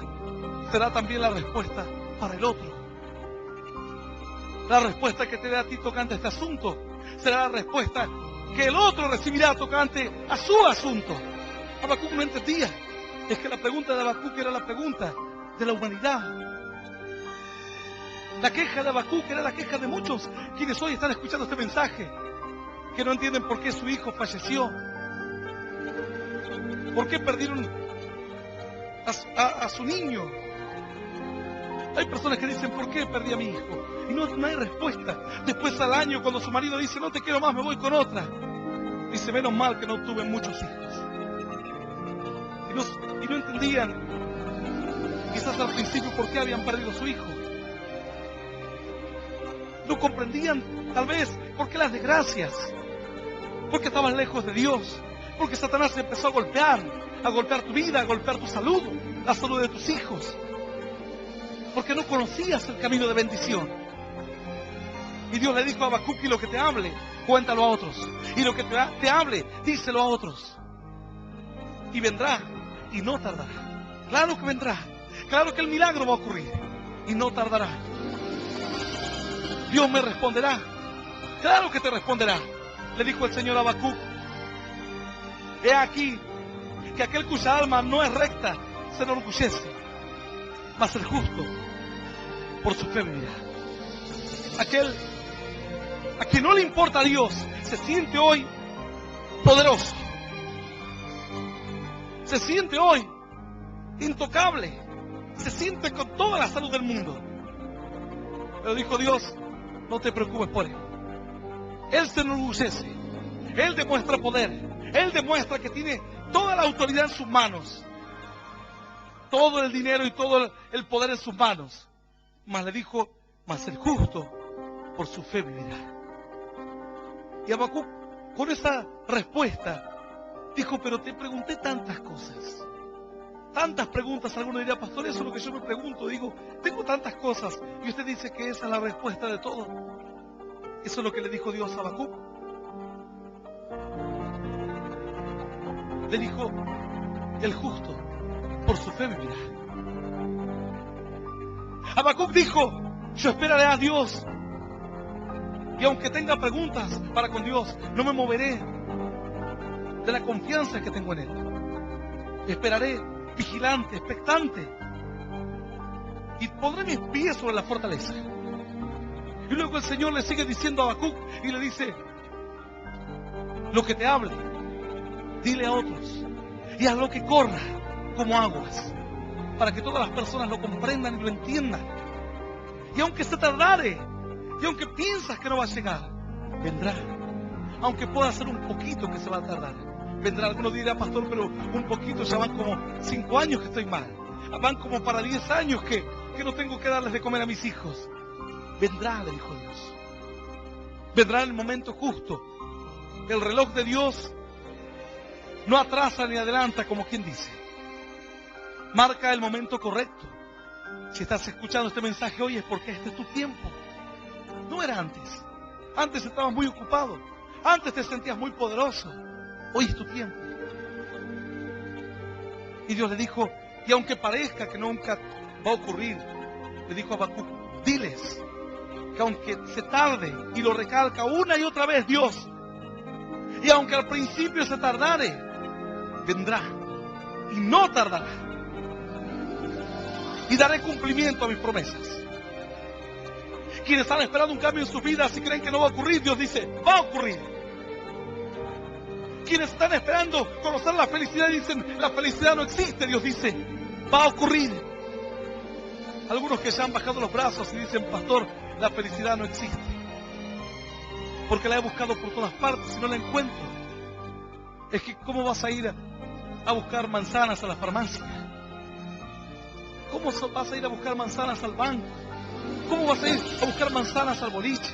será también la respuesta para el otro. La respuesta que te dé a ti tocante este asunto será la respuesta que el otro recibirá tocante a su asunto. Habacuc no entendía. Es que la pregunta de Habacuc era la pregunta de la humanidad. La queja de Habacuc era la queja de muchos quienes hoy están escuchando este mensaje, que no entienden por qué su hijo falleció, por qué perdieron a su niño. Hay personas que dicen, ¿por qué perdí a mi hijo? Y no hay respuesta. Después al año, cuando su marido dice, no te quiero más, me voy con otra, dice, menos mal que no tuve muchos hijos. Y no entendían, quizás al principio, por qué habían perdido a su hijo. No comprendían, tal vez, por qué las desgracias. Porque estaban lejos de Dios. Porque Satanás empezó a golpear tu vida, a golpear tu salud, la salud de tus hijos. Porque no conocías el camino de bendición. Y Dios le dijo a Habacuc, y lo que te hable, cuéntalo a otros. Y lo que te hable, díselo a otros. Y vendrá, y no tardará. Claro que vendrá. Claro que el milagro va a ocurrir. Y no tardará. Dios me responderá. Claro que te responderá. Le dijo el Señor a Habacuc, he aquí que aquel cuya alma no es recta se enorgullece, mas el justo por su fe vivirá. Aquel a quien no le importa a Dios se siente hoy poderoso, se siente hoy intocable, se siente con toda la salud del mundo. Pero dijo Dios, no te preocupes por él. Él se enorgullece, él demuestra poder, él demuestra que tiene toda la autoridad en sus manos, todo el dinero y todo el poder en sus manos. Mas le dijo, mas el justo por su fe vivirá. Y Habacuc, con esa respuesta, dijo, pero te pregunté tantas cosas, tantas preguntas. Alguno diría, pastor, eso es lo que yo me pregunto. Digo, tengo tantas cosas. Y usted dice que esa es la respuesta de todo. Eso es lo que le dijo Dios a Habacuc. Le dijo, el justo por su fe vivirá. Habacuc dijo, yo esperaré a Dios. Y aunque tenga preguntas para con Dios, no me moveré de la confianza que tengo en Él. Esperaré vigilante, expectante. Y pondré mis pies sobre la fortaleza. Y luego el Señor le sigue diciendo a Habacuc y le dice, lo que te hable, dile a otros. Y haz lo que corra como aguas, para que todas las personas lo comprendan y lo entiendan. Y aunque se tardare, y aunque piensas que no va a llegar, vendrá. Aunque pueda ser un poquito que se va a tardar, vendrá. Algunos dirán, pastor, pero un poquito, ya van como 5 años que estoy mal. Van como para 10 años que no tengo que darles de comer a mis hijos. Vendrá, le dijo Dios. Vendrá en el momento justo. El reloj de Dios no atrasa ni adelanta, como quien dice. Marca el momento correcto. Si estás escuchando este mensaje hoy es porque este es tu tiempo. No era antes. Antes estabas muy ocupado. Antes te sentías muy poderoso. Hoy es tu tiempo. Y Dios le dijo, y aunque parezca que nunca va a ocurrir, le dijo a Habacuc, diles que aunque se tarde, y lo recalca una y otra vez Dios, y aunque al principio se tardare, vendrá y no tardará, y daré cumplimiento a mis promesas. Quienes están esperando un cambio en sus vidas, si creen que no va a ocurrir, Dios dice, va a ocurrir. Quienes están esperando conocer la felicidad, dicen, la felicidad no existe, Dios dice, va a ocurrir. Algunos que se han bajado los brazos y dicen, pastor, la felicidad no existe, porque la he buscado por todas partes y no la encuentro. Es que ¿cómo vas a ir a buscar manzanas a la farmacia? ¿Cómo vas a ir a buscar manzanas al banco? ¿Cómo vas a ir a buscar manzanas al boliche?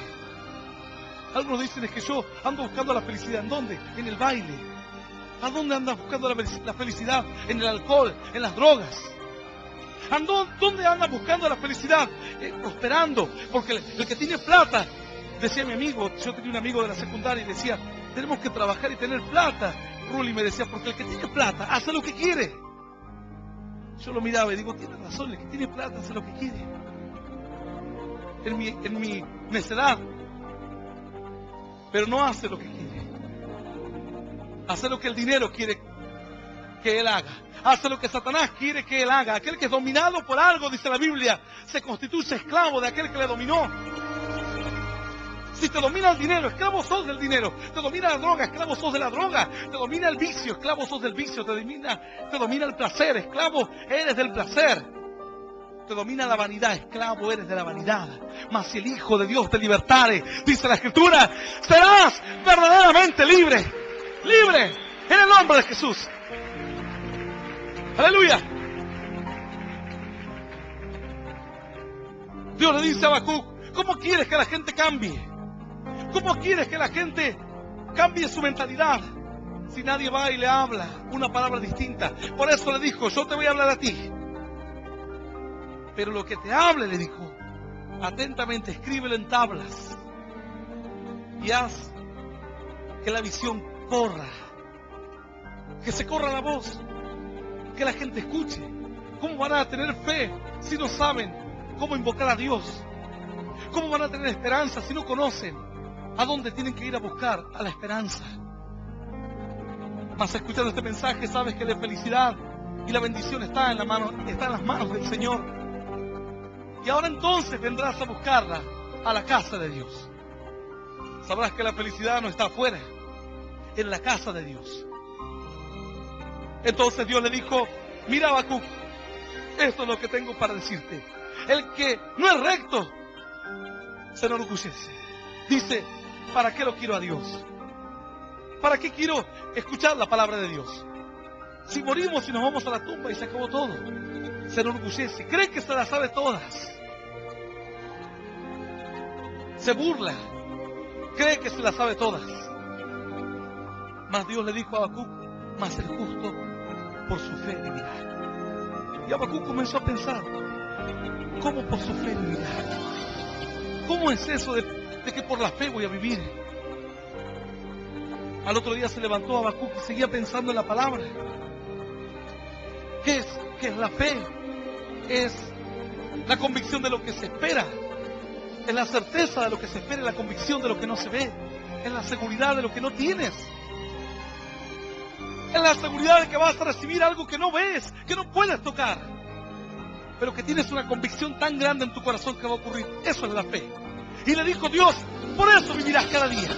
Algunos dicen, es que yo ando buscando la felicidad. ¿En dónde? En el baile. ¿A dónde andas buscando la felicidad? En el alcohol, en las drogas. ¿Dónde andas buscando la felicidad? Prosperando. Porque el que tiene plata, decía mi amigo, yo tenía un amigo de la secundaria y decía, tenemos que trabajar y tener plata. Ruli me decía, porque el que tiene plata hace lo que quiere. Yo lo miraba y digo, tiene razón, el que tiene plata hace lo que quiere. En mi necedad, pero no hace lo que quiere. Hace lo que el dinero quiere que él haga. Hace lo que Satanás quiere que él haga. Aquel que es dominado por algo, dice la Biblia, se constituye esclavo de aquel que le dominó. Si te domina el dinero, esclavo sos del dinero. Te domina la droga, esclavo sos de la droga. Te domina el vicio, esclavo sos del vicio. Te domina el placer, esclavo eres del placer. Te domina la vanidad, esclavo eres de la vanidad. Mas si el Hijo de Dios te libertare, dice la Escritura, serás verdaderamente libre. Libre en el nombre de Jesús. Aleluya. Dios le dice a Habacuc, ¿cómo quieres que la gente cambie? ¿Cómo quieres que la gente cambie su mentalidad si nadie va y le habla una palabra distinta? Por eso le dijo, yo te voy a hablar a ti. Pero lo que te hable, le dijo, atentamente escríbelo en tablas y haz que la visión corra, que se corra la voz, que la gente escuche. ¿Cómo van a tener fe si no saben cómo invocar a Dios? ¿Cómo van a tener esperanza si no conocen a dónde tienen que ir a buscar a la esperanza? Mas escuchando este mensaje sabes que la felicidad y la bendición está en las manos del Señor. Y ahora entonces vendrás a buscarla a la casa de Dios. Sabrás que la felicidad no está afuera, en la casa de Dios. Entonces Dios le dijo, mira Habacuc, esto es lo que tengo para decirte. El que no es recto se enorgullece. Dice, ¿para qué lo quiero a Dios? ¿Para qué quiero escuchar la palabra de Dios? Si morimos y nos vamos a la tumba y se acabó todo. Se enorgullece, cree que se las sabe todas. Se burla, cree que se las sabe todas. Mas Dios le dijo a Habacuc, mas el justo por su fe vivirá. Y Habacuc comenzó a pensar, ¿cómo por su fe vivirá? ¿Cómo es eso de que por la fe voy a vivir? Al otro día se levantó Habacuc y seguía pensando en la palabra. ¿Qué es la fe? Es la convicción de lo que se espera. Es la certeza de lo que se espera, la convicción de lo que no se ve. Es la seguridad de lo que no tienes. Es la seguridad de que vas a recibir algo que no ves, que no puedes tocar, pero que tienes una convicción tan grande en tu corazón que va a ocurrir. Eso es la fe. Y le dijo Dios, por eso vivirás cada día.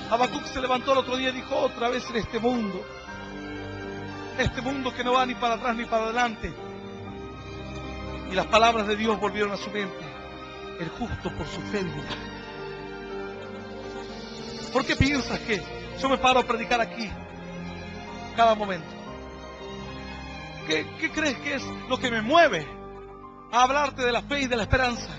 Habacuc se levantó el otro día y dijo, otra vez en este mundo que no va ni para atrás ni para adelante. Y las palabras de Dios volvieron a su mente. El justo por su fe vivirá. ¿Por qué piensas que yo me paro a predicar aquí cada momento? ¿Qué crees que es lo que me mueve a hablarte de la fe y de la esperanza?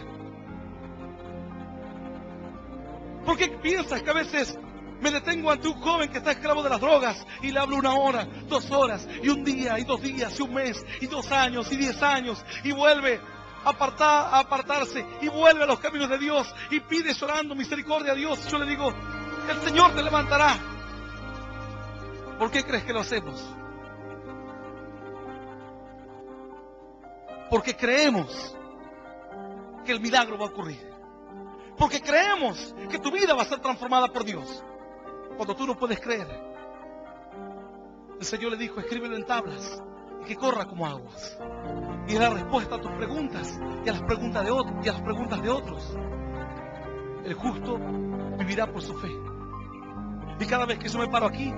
¿Por qué piensas que a veces me detengo ante un joven que está esclavo de las drogas y le hablo 1 hora, 2 horas, y 1 día, y 2 días, y 1 mes, y 2 años, y 10 años, y vuelve a apartarse, y vuelve a los caminos de Dios, y pide llorando misericordia a Dios? Yo le digo, El Señor te levantará. ¿Por qué crees que lo hacemos? Porque creemos que el milagro va a ocurrir. Porque creemos que tu vida va a ser transformada por Dios. Cuando tú no puedes creer, el Señor le dijo: escríbelo en tablas y que corra como aguas. Y es la respuesta a tus preguntas y a las preguntas de otros y a las preguntas de otros. El justo vivirá por su fe. Y cada vez que yo me paro aquí,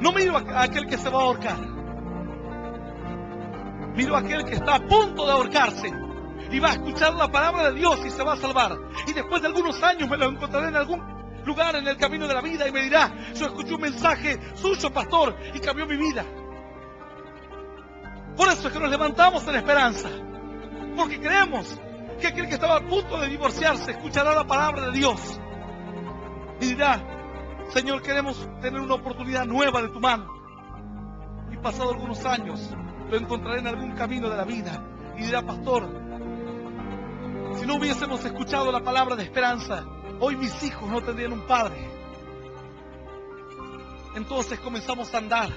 no miro a aquel que se va a ahorcar. Miro a aquel que está a punto de ahorcarse y va a escuchar la palabra de Dios y se va a salvar. Y después de algunos años me lo encontraré en algún lugar en el camino de la vida y me dirá: yo escuché un mensaje suyo, pastor, y cambió mi vida. Por eso es que nos levantamos en esperanza, porque creemos que aquel que estaba a punto de divorciarse escuchará la palabra de Dios y dirá: Señor, queremos tener una oportunidad nueva de tu mano. Y pasado algunos años lo encontraré en algún camino de la vida y dirá: pastor, si no hubiésemos escuchado la palabra de esperanza, hoy mis hijos no tendrían un padre. Entonces comenzamos a andar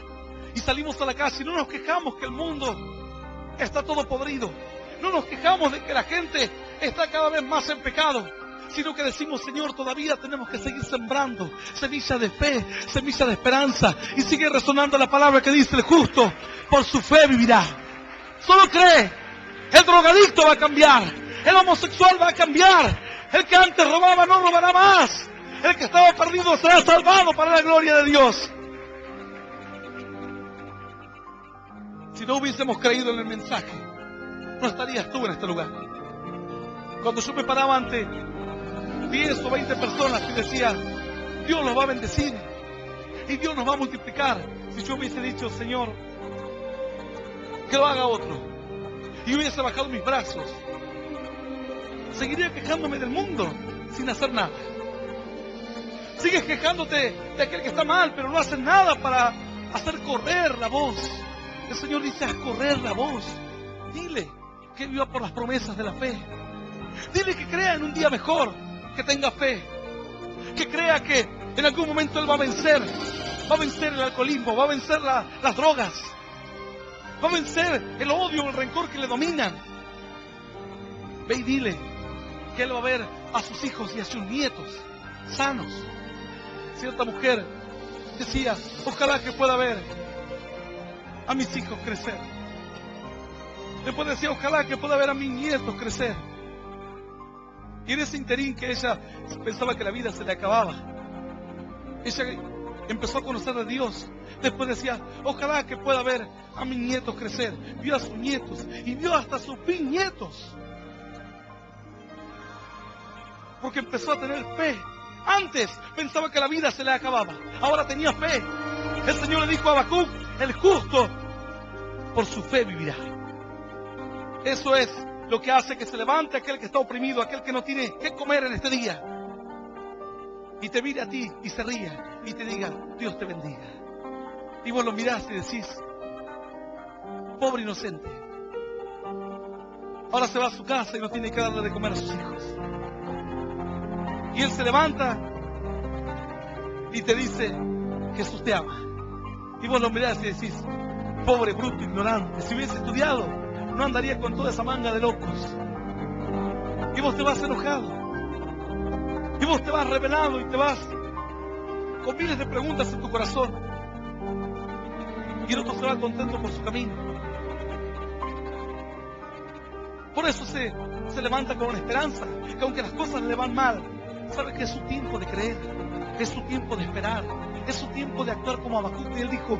y salimos a la calle y no nos quejamos que el mundo está todo podrido. No nos quejamos de que la gente está cada vez más en pecado, sino que decimos: Señor, todavía tenemos que seguir sembrando semilla de fe, semilla de esperanza. Y sigue resonando la palabra que dice: el justo por su fe vivirá. Solo cree. El drogadicto va a cambiar. El homosexual va a cambiar. El que antes robaba no robará más. El que estaba perdido será salvado para la gloria de Dios. Si no hubiésemos creído en el mensaje, no estarías tú en este lugar. Cuando yo me paraba ante 10 o 20 personas y decía: Dios los va a bendecir y Dios nos va a multiplicar, si yo hubiese dicho: Señor, que lo haga otro, y hubiese bajado mis brazos, seguiría quejándome del mundo sin hacer nada. Sigues quejándote de aquel que está mal, pero no haces nada para hacer correr la voz. El Señor dice: haz correr la voz. Dile que viva por las promesas de la fe. Dile que crea en un día mejor, que tenga fe, que crea que en algún momento Él va a vencer el alcoholismo, va a vencer las drogas, va a vencer el odio, el rencor que le dominan. Ve y dile que Él va a ver a sus hijos y a sus nietos sanos. Cierta mujer decía: ojalá que pueda ver a mis hijos crecer. Después decía: ojalá que pueda ver a mis nietos crecer. Y en ese interín que ella pensaba que la vida se le acababa, ella empezó a conocer a Dios. Después decía: ojalá que pueda ver a mis nietos crecer. Vio a sus nietos y vio hasta sus bisnietos, porque empezó a tener fe. Antes pensaba que la vida se le acababa, ahora tenía fe. El Señor le dijo a Habacuc: el justo por su fe vivirá. Eso es lo que hace que se levante aquel que está oprimido, aquel que no tiene qué comer en este día, y te mire a ti y se ría y te diga: Dios te bendiga. Y vos lo mirás y decís: pobre inocente, ahora se va a su casa y no tiene que darle de comer a sus hijos. Y él se levanta y te dice: Jesús te ama. Y vos lo mirás y decís: pobre, bruto, ignorante, si hubiese estudiado no andaría con toda esa manga de locos. Y vos te vas enojado, y vos te vas rebelado, y te vas con miles de preguntas en tu corazón, y el otro se va contento por su camino. Por eso se levanta con una esperanza, que aunque las cosas le van mal, sabe que es su tiempo de creer, es su tiempo de esperar, es su tiempo de actuar como Habacuc. Y él dijo: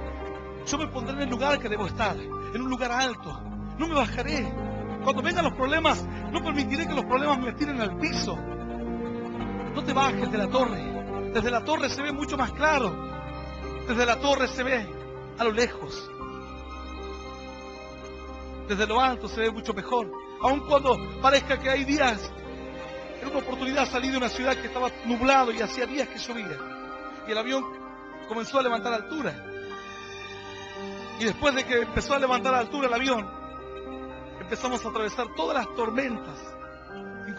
yo me pondré en el lugar que debo estar, en un lugar alto, no me bajaré. Cuando vengan los problemas, no permitiré que los problemas me tiren al piso. No te bajes de la torre. Desde la torre se ve mucho más claro. Desde la torre se ve a lo lejos. Desde lo alto se ve mucho mejor. Aun cuando parezca que hay días. En una oportunidad salí de una ciudad que estaba nublado y hacía días que llovía. Y el avión comenzó a levantar altura. Y después de que empezó a levantar altura el avión, empezamos a atravesar todas las tormentas.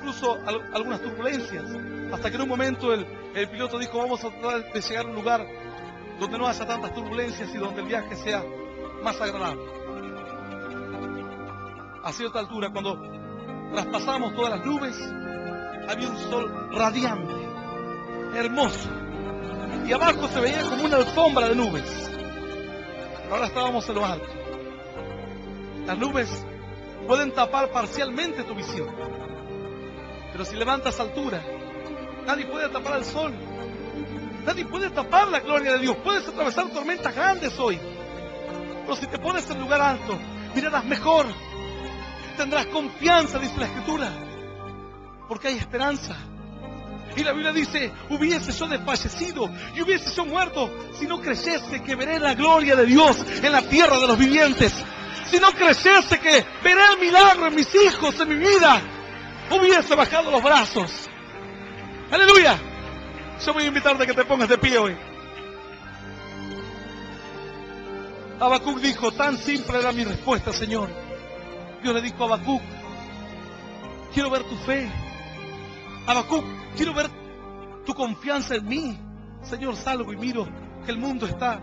incluso algunas turbulencias, hasta que en un momento el piloto dijo, vamos a tratar de llegar a un lugar donde no haya tantas turbulencias y donde el viaje sea más agradable. A cierta altura, cuando traspasamos todas las nubes, había un sol radiante, hermoso, y abajo se veía como una alfombra de nubes. Ahora estábamos en lo alto. Las nubes pueden tapar parcialmente tu visión, pero si levantas altura, nadie puede tapar el sol, nadie puede tapar la gloria de Dios. Puedes atravesar tormentas grandes hoy, pero si te pones en lugar alto, mirarás mejor, tendrás confianza, dice la Escritura, porque hay esperanza. Y la Biblia dice, hubiese yo desfallecido y hubiese yo muerto si no creyese que veré la gloria de Dios en la tierra de los vivientes. Si no creyese que veré el milagro en mis hijos, en mi vida, hubiese bajado los brazos. ¡Aleluya! Yo voy a invitarte a que te pongas de pie hoy. Habacuc dijo, tan simple era mi respuesta, Señor. Dios le dijo a Habacuc, quiero ver tu fe. Habacuc, quiero ver tu confianza en mí. Señor, salgo y miro que el mundo está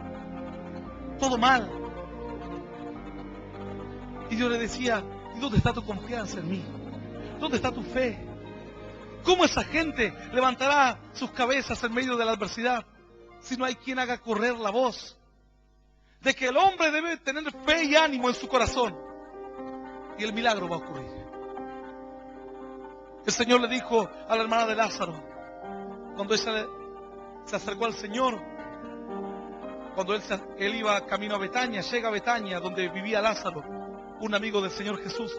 todo mal. Y Dios le decía, ¿y dónde está tu confianza en mí? ¿Dónde está tu fe? ¿Cómo esa gente levantará sus cabezas en medio de la adversidad si no hay quien haga correr la voz de que el hombre debe tener fe y ánimo en su corazón y el milagro va a ocurrir? El Señor le dijo a la hermana de Lázaro, cuando ella se acercó al Señor, cuando él iba camino a Betania, llega a Betania, donde vivía Lázaro, un amigo del Señor Jesús,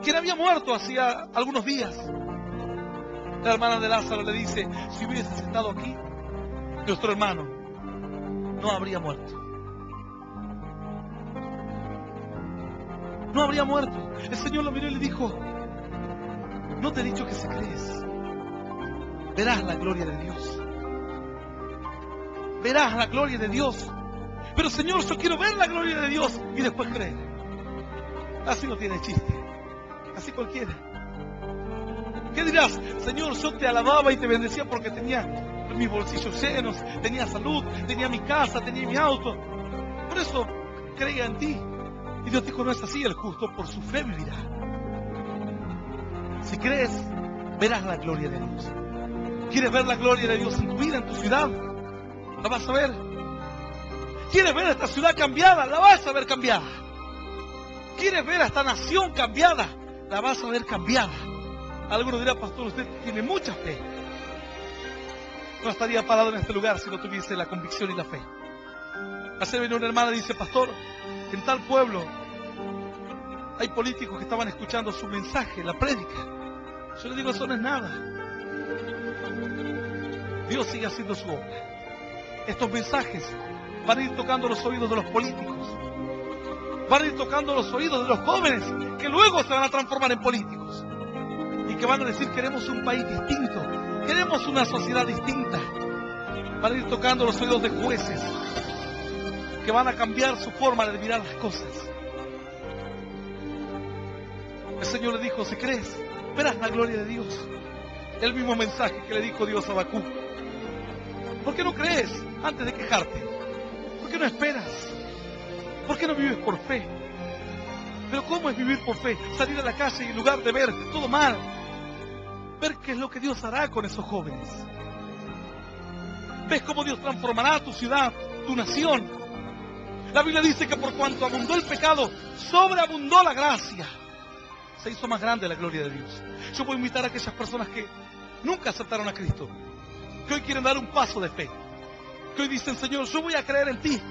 quien había muerto hacía algunos días. La hermana de Lázaro le dice, si hubieses estado aquí, nuestro hermano no habría muerto. No habría muerto. El Señor lo miró y le dijo, no te he dicho que si crees, verás la gloria de Dios. Verás la gloria de Dios. Pero Señor, yo quiero ver la gloria de Dios y después creer. Así no tiene chiste. Así cualquiera. ¿Qué dirás? Señor, yo te alababa y te bendecía porque tenía mis bolsillos llenos, tenía salud, tenía mi casa, tenía mi auto. Por eso creía en ti. Y Dios dijo, no es así, el justo por su fe vivirá. Si crees, verás la gloria de Dios. ¿Quieres ver la gloria de Dios en tu vida, en tu ciudad? La vas a ver. ¿Quieres ver a esta ciudad cambiada? La vas a ver cambiada. ¿Quieres ver a esta nación cambiada? La vas a ver cambiada. Algunos dirán, pastor, usted tiene mucha fe. No estaría parado en este lugar si no tuviese la convicción y la fe. Ayer vino una hermana y dice, pastor, en tal pueblo hay políticos que estaban escuchando su mensaje, la prédica. Yo le digo, eso no es nada. Dios sigue haciendo su obra. Estos mensajes van a ir tocando los oídos de los políticos. Van a ir tocando los oídos de los jóvenes, que luego se van a transformar en políticos. Y que van a decir, queremos un país distinto, queremos una sociedad distinta. Van a ir tocando los oídos de jueces, que van a cambiar su forma de mirar las cosas. El Señor le dijo, si crees, verás la gloria de Dios. El mismo mensaje que le dijo Dios a Habacuc. ¿Por qué no crees antes de quejarte? ¿Por qué no esperas? ¿Por qué no vives por fe? Pero ¿cómo es vivir por fe? Salir a la calle y en lugar de ver todo mal, ver qué es lo que Dios hará con esos jóvenes. ¿Ves cómo Dios transformará tu ciudad, tu nación? La Biblia dice que por cuanto abundó el pecado, sobreabundó la gracia. Se hizo más grande la gloria de Dios. Yo voy a invitar a aquellas personas que nunca aceptaron a Cristo, que hoy quieren dar un paso de fe, que hoy dicen, Señor, yo voy a creer en ti.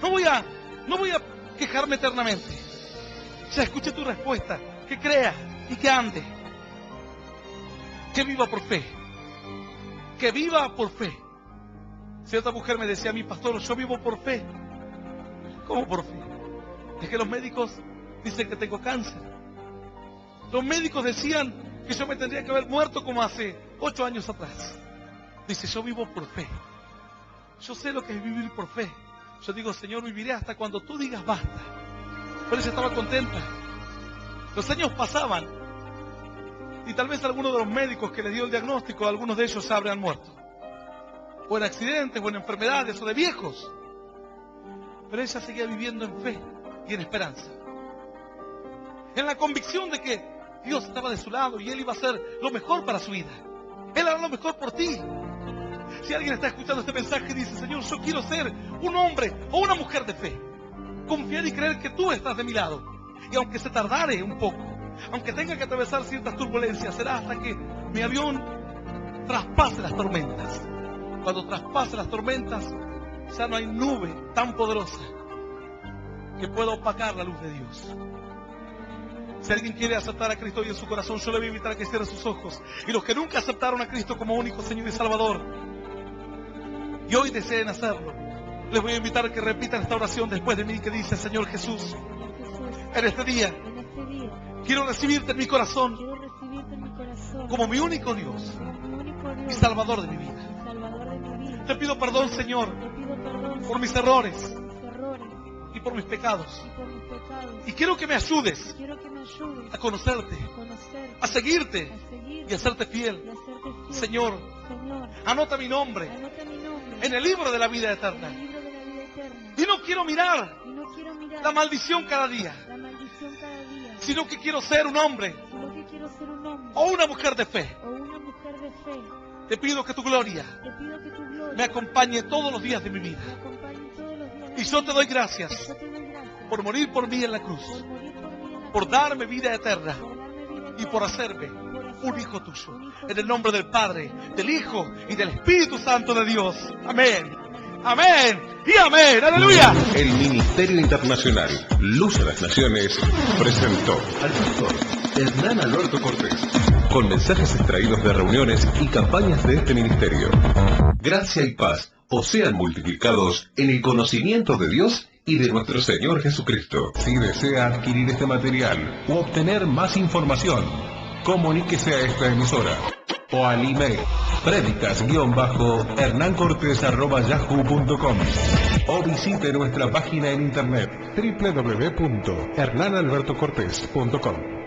No voy a quejarme eternamente. Ya escuché tu respuesta. Que crea y que ande. Que viva por fe. Que viva por fe. Cierta mujer me decía a mí, pastor, yo vivo por fe. ¿Cómo por fe? Es que los médicos dicen que tengo cáncer. Los médicos decían que yo me tendría que haber muerto como hace 8 años atrás. Dice, yo vivo por fe. Yo sé lo que es vivir por fe. Yo digo, Señor, viviré hasta cuando tú digas basta. Por eso estaba contenta. Los años pasaban Y tal vez algunos de los médicos que les dio el diagnóstico, algunos de ellos habrían muerto. O en accidentes, o en enfermedades, o de viejos. Pero ella seguía viviendo en fe y en esperanza. En la convicción de que Dios estaba de su lado y Él iba a hacer lo mejor para su vida. Él hará lo mejor por ti. Si alguien está escuchando este mensaje y dice, Señor, yo quiero ser un hombre o una mujer de fe. Confiar y creer que tú estás de mi lado. Y aunque se tardare un poco, aunque tenga que atravesar ciertas turbulencias, será hasta que mi avión traspase las tormentas. Cuando traspase las tormentas, ya no hay nube tan poderosa que pueda opacar la luz de Dios. Si alguien quiere aceptar a Cristo hoy en su corazón, yo le voy a invitar a que cierre sus ojos. Y los que nunca aceptaron a Cristo como único Señor y Salvador, y hoy deseen hacerlo, les voy a invitar a que repitan esta oración después de mí, que dice: Señor Jesús, en este día quiero recibirte en mi corazón como mi único Dios y Salvador de mi vida. Te pido perdón, Señor, por mis errores y por mis pecados. Y quiero que me ayudes a conocerte, a seguirte y a serte fiel. Señor, anota mi nombre en el libro de la vida eterna. Y no quiero mirar la maldición cada día, sino que quiero ser un hombre o una mujer de fe. Te pido que tu gloria me acompañe todos los días de mi vida. Y yo te doy gracias por morir por mí en la cruz, por darme vida eterna y por hacerme un hijo tuyo. En el nombre del Padre, del Hijo y del Espíritu Santo de Dios. Amén. Amén y amén. Aleluya. El Ministerio Internacional Luz a las Naciones presentó al pastor Hernán Alberto Cortés con mensajes extraídos de reuniones y campañas de este ministerio. Gracia y paz os sean multiplicados en el conocimiento de Dios y de nuestro Señor Jesucristo. Si desea adquirir este material u obtener más información, comuníquese a esta emisora o al email predicas-hernancortes@yahoo.com o visite nuestra página en internet www.hernanalbertocortes.com.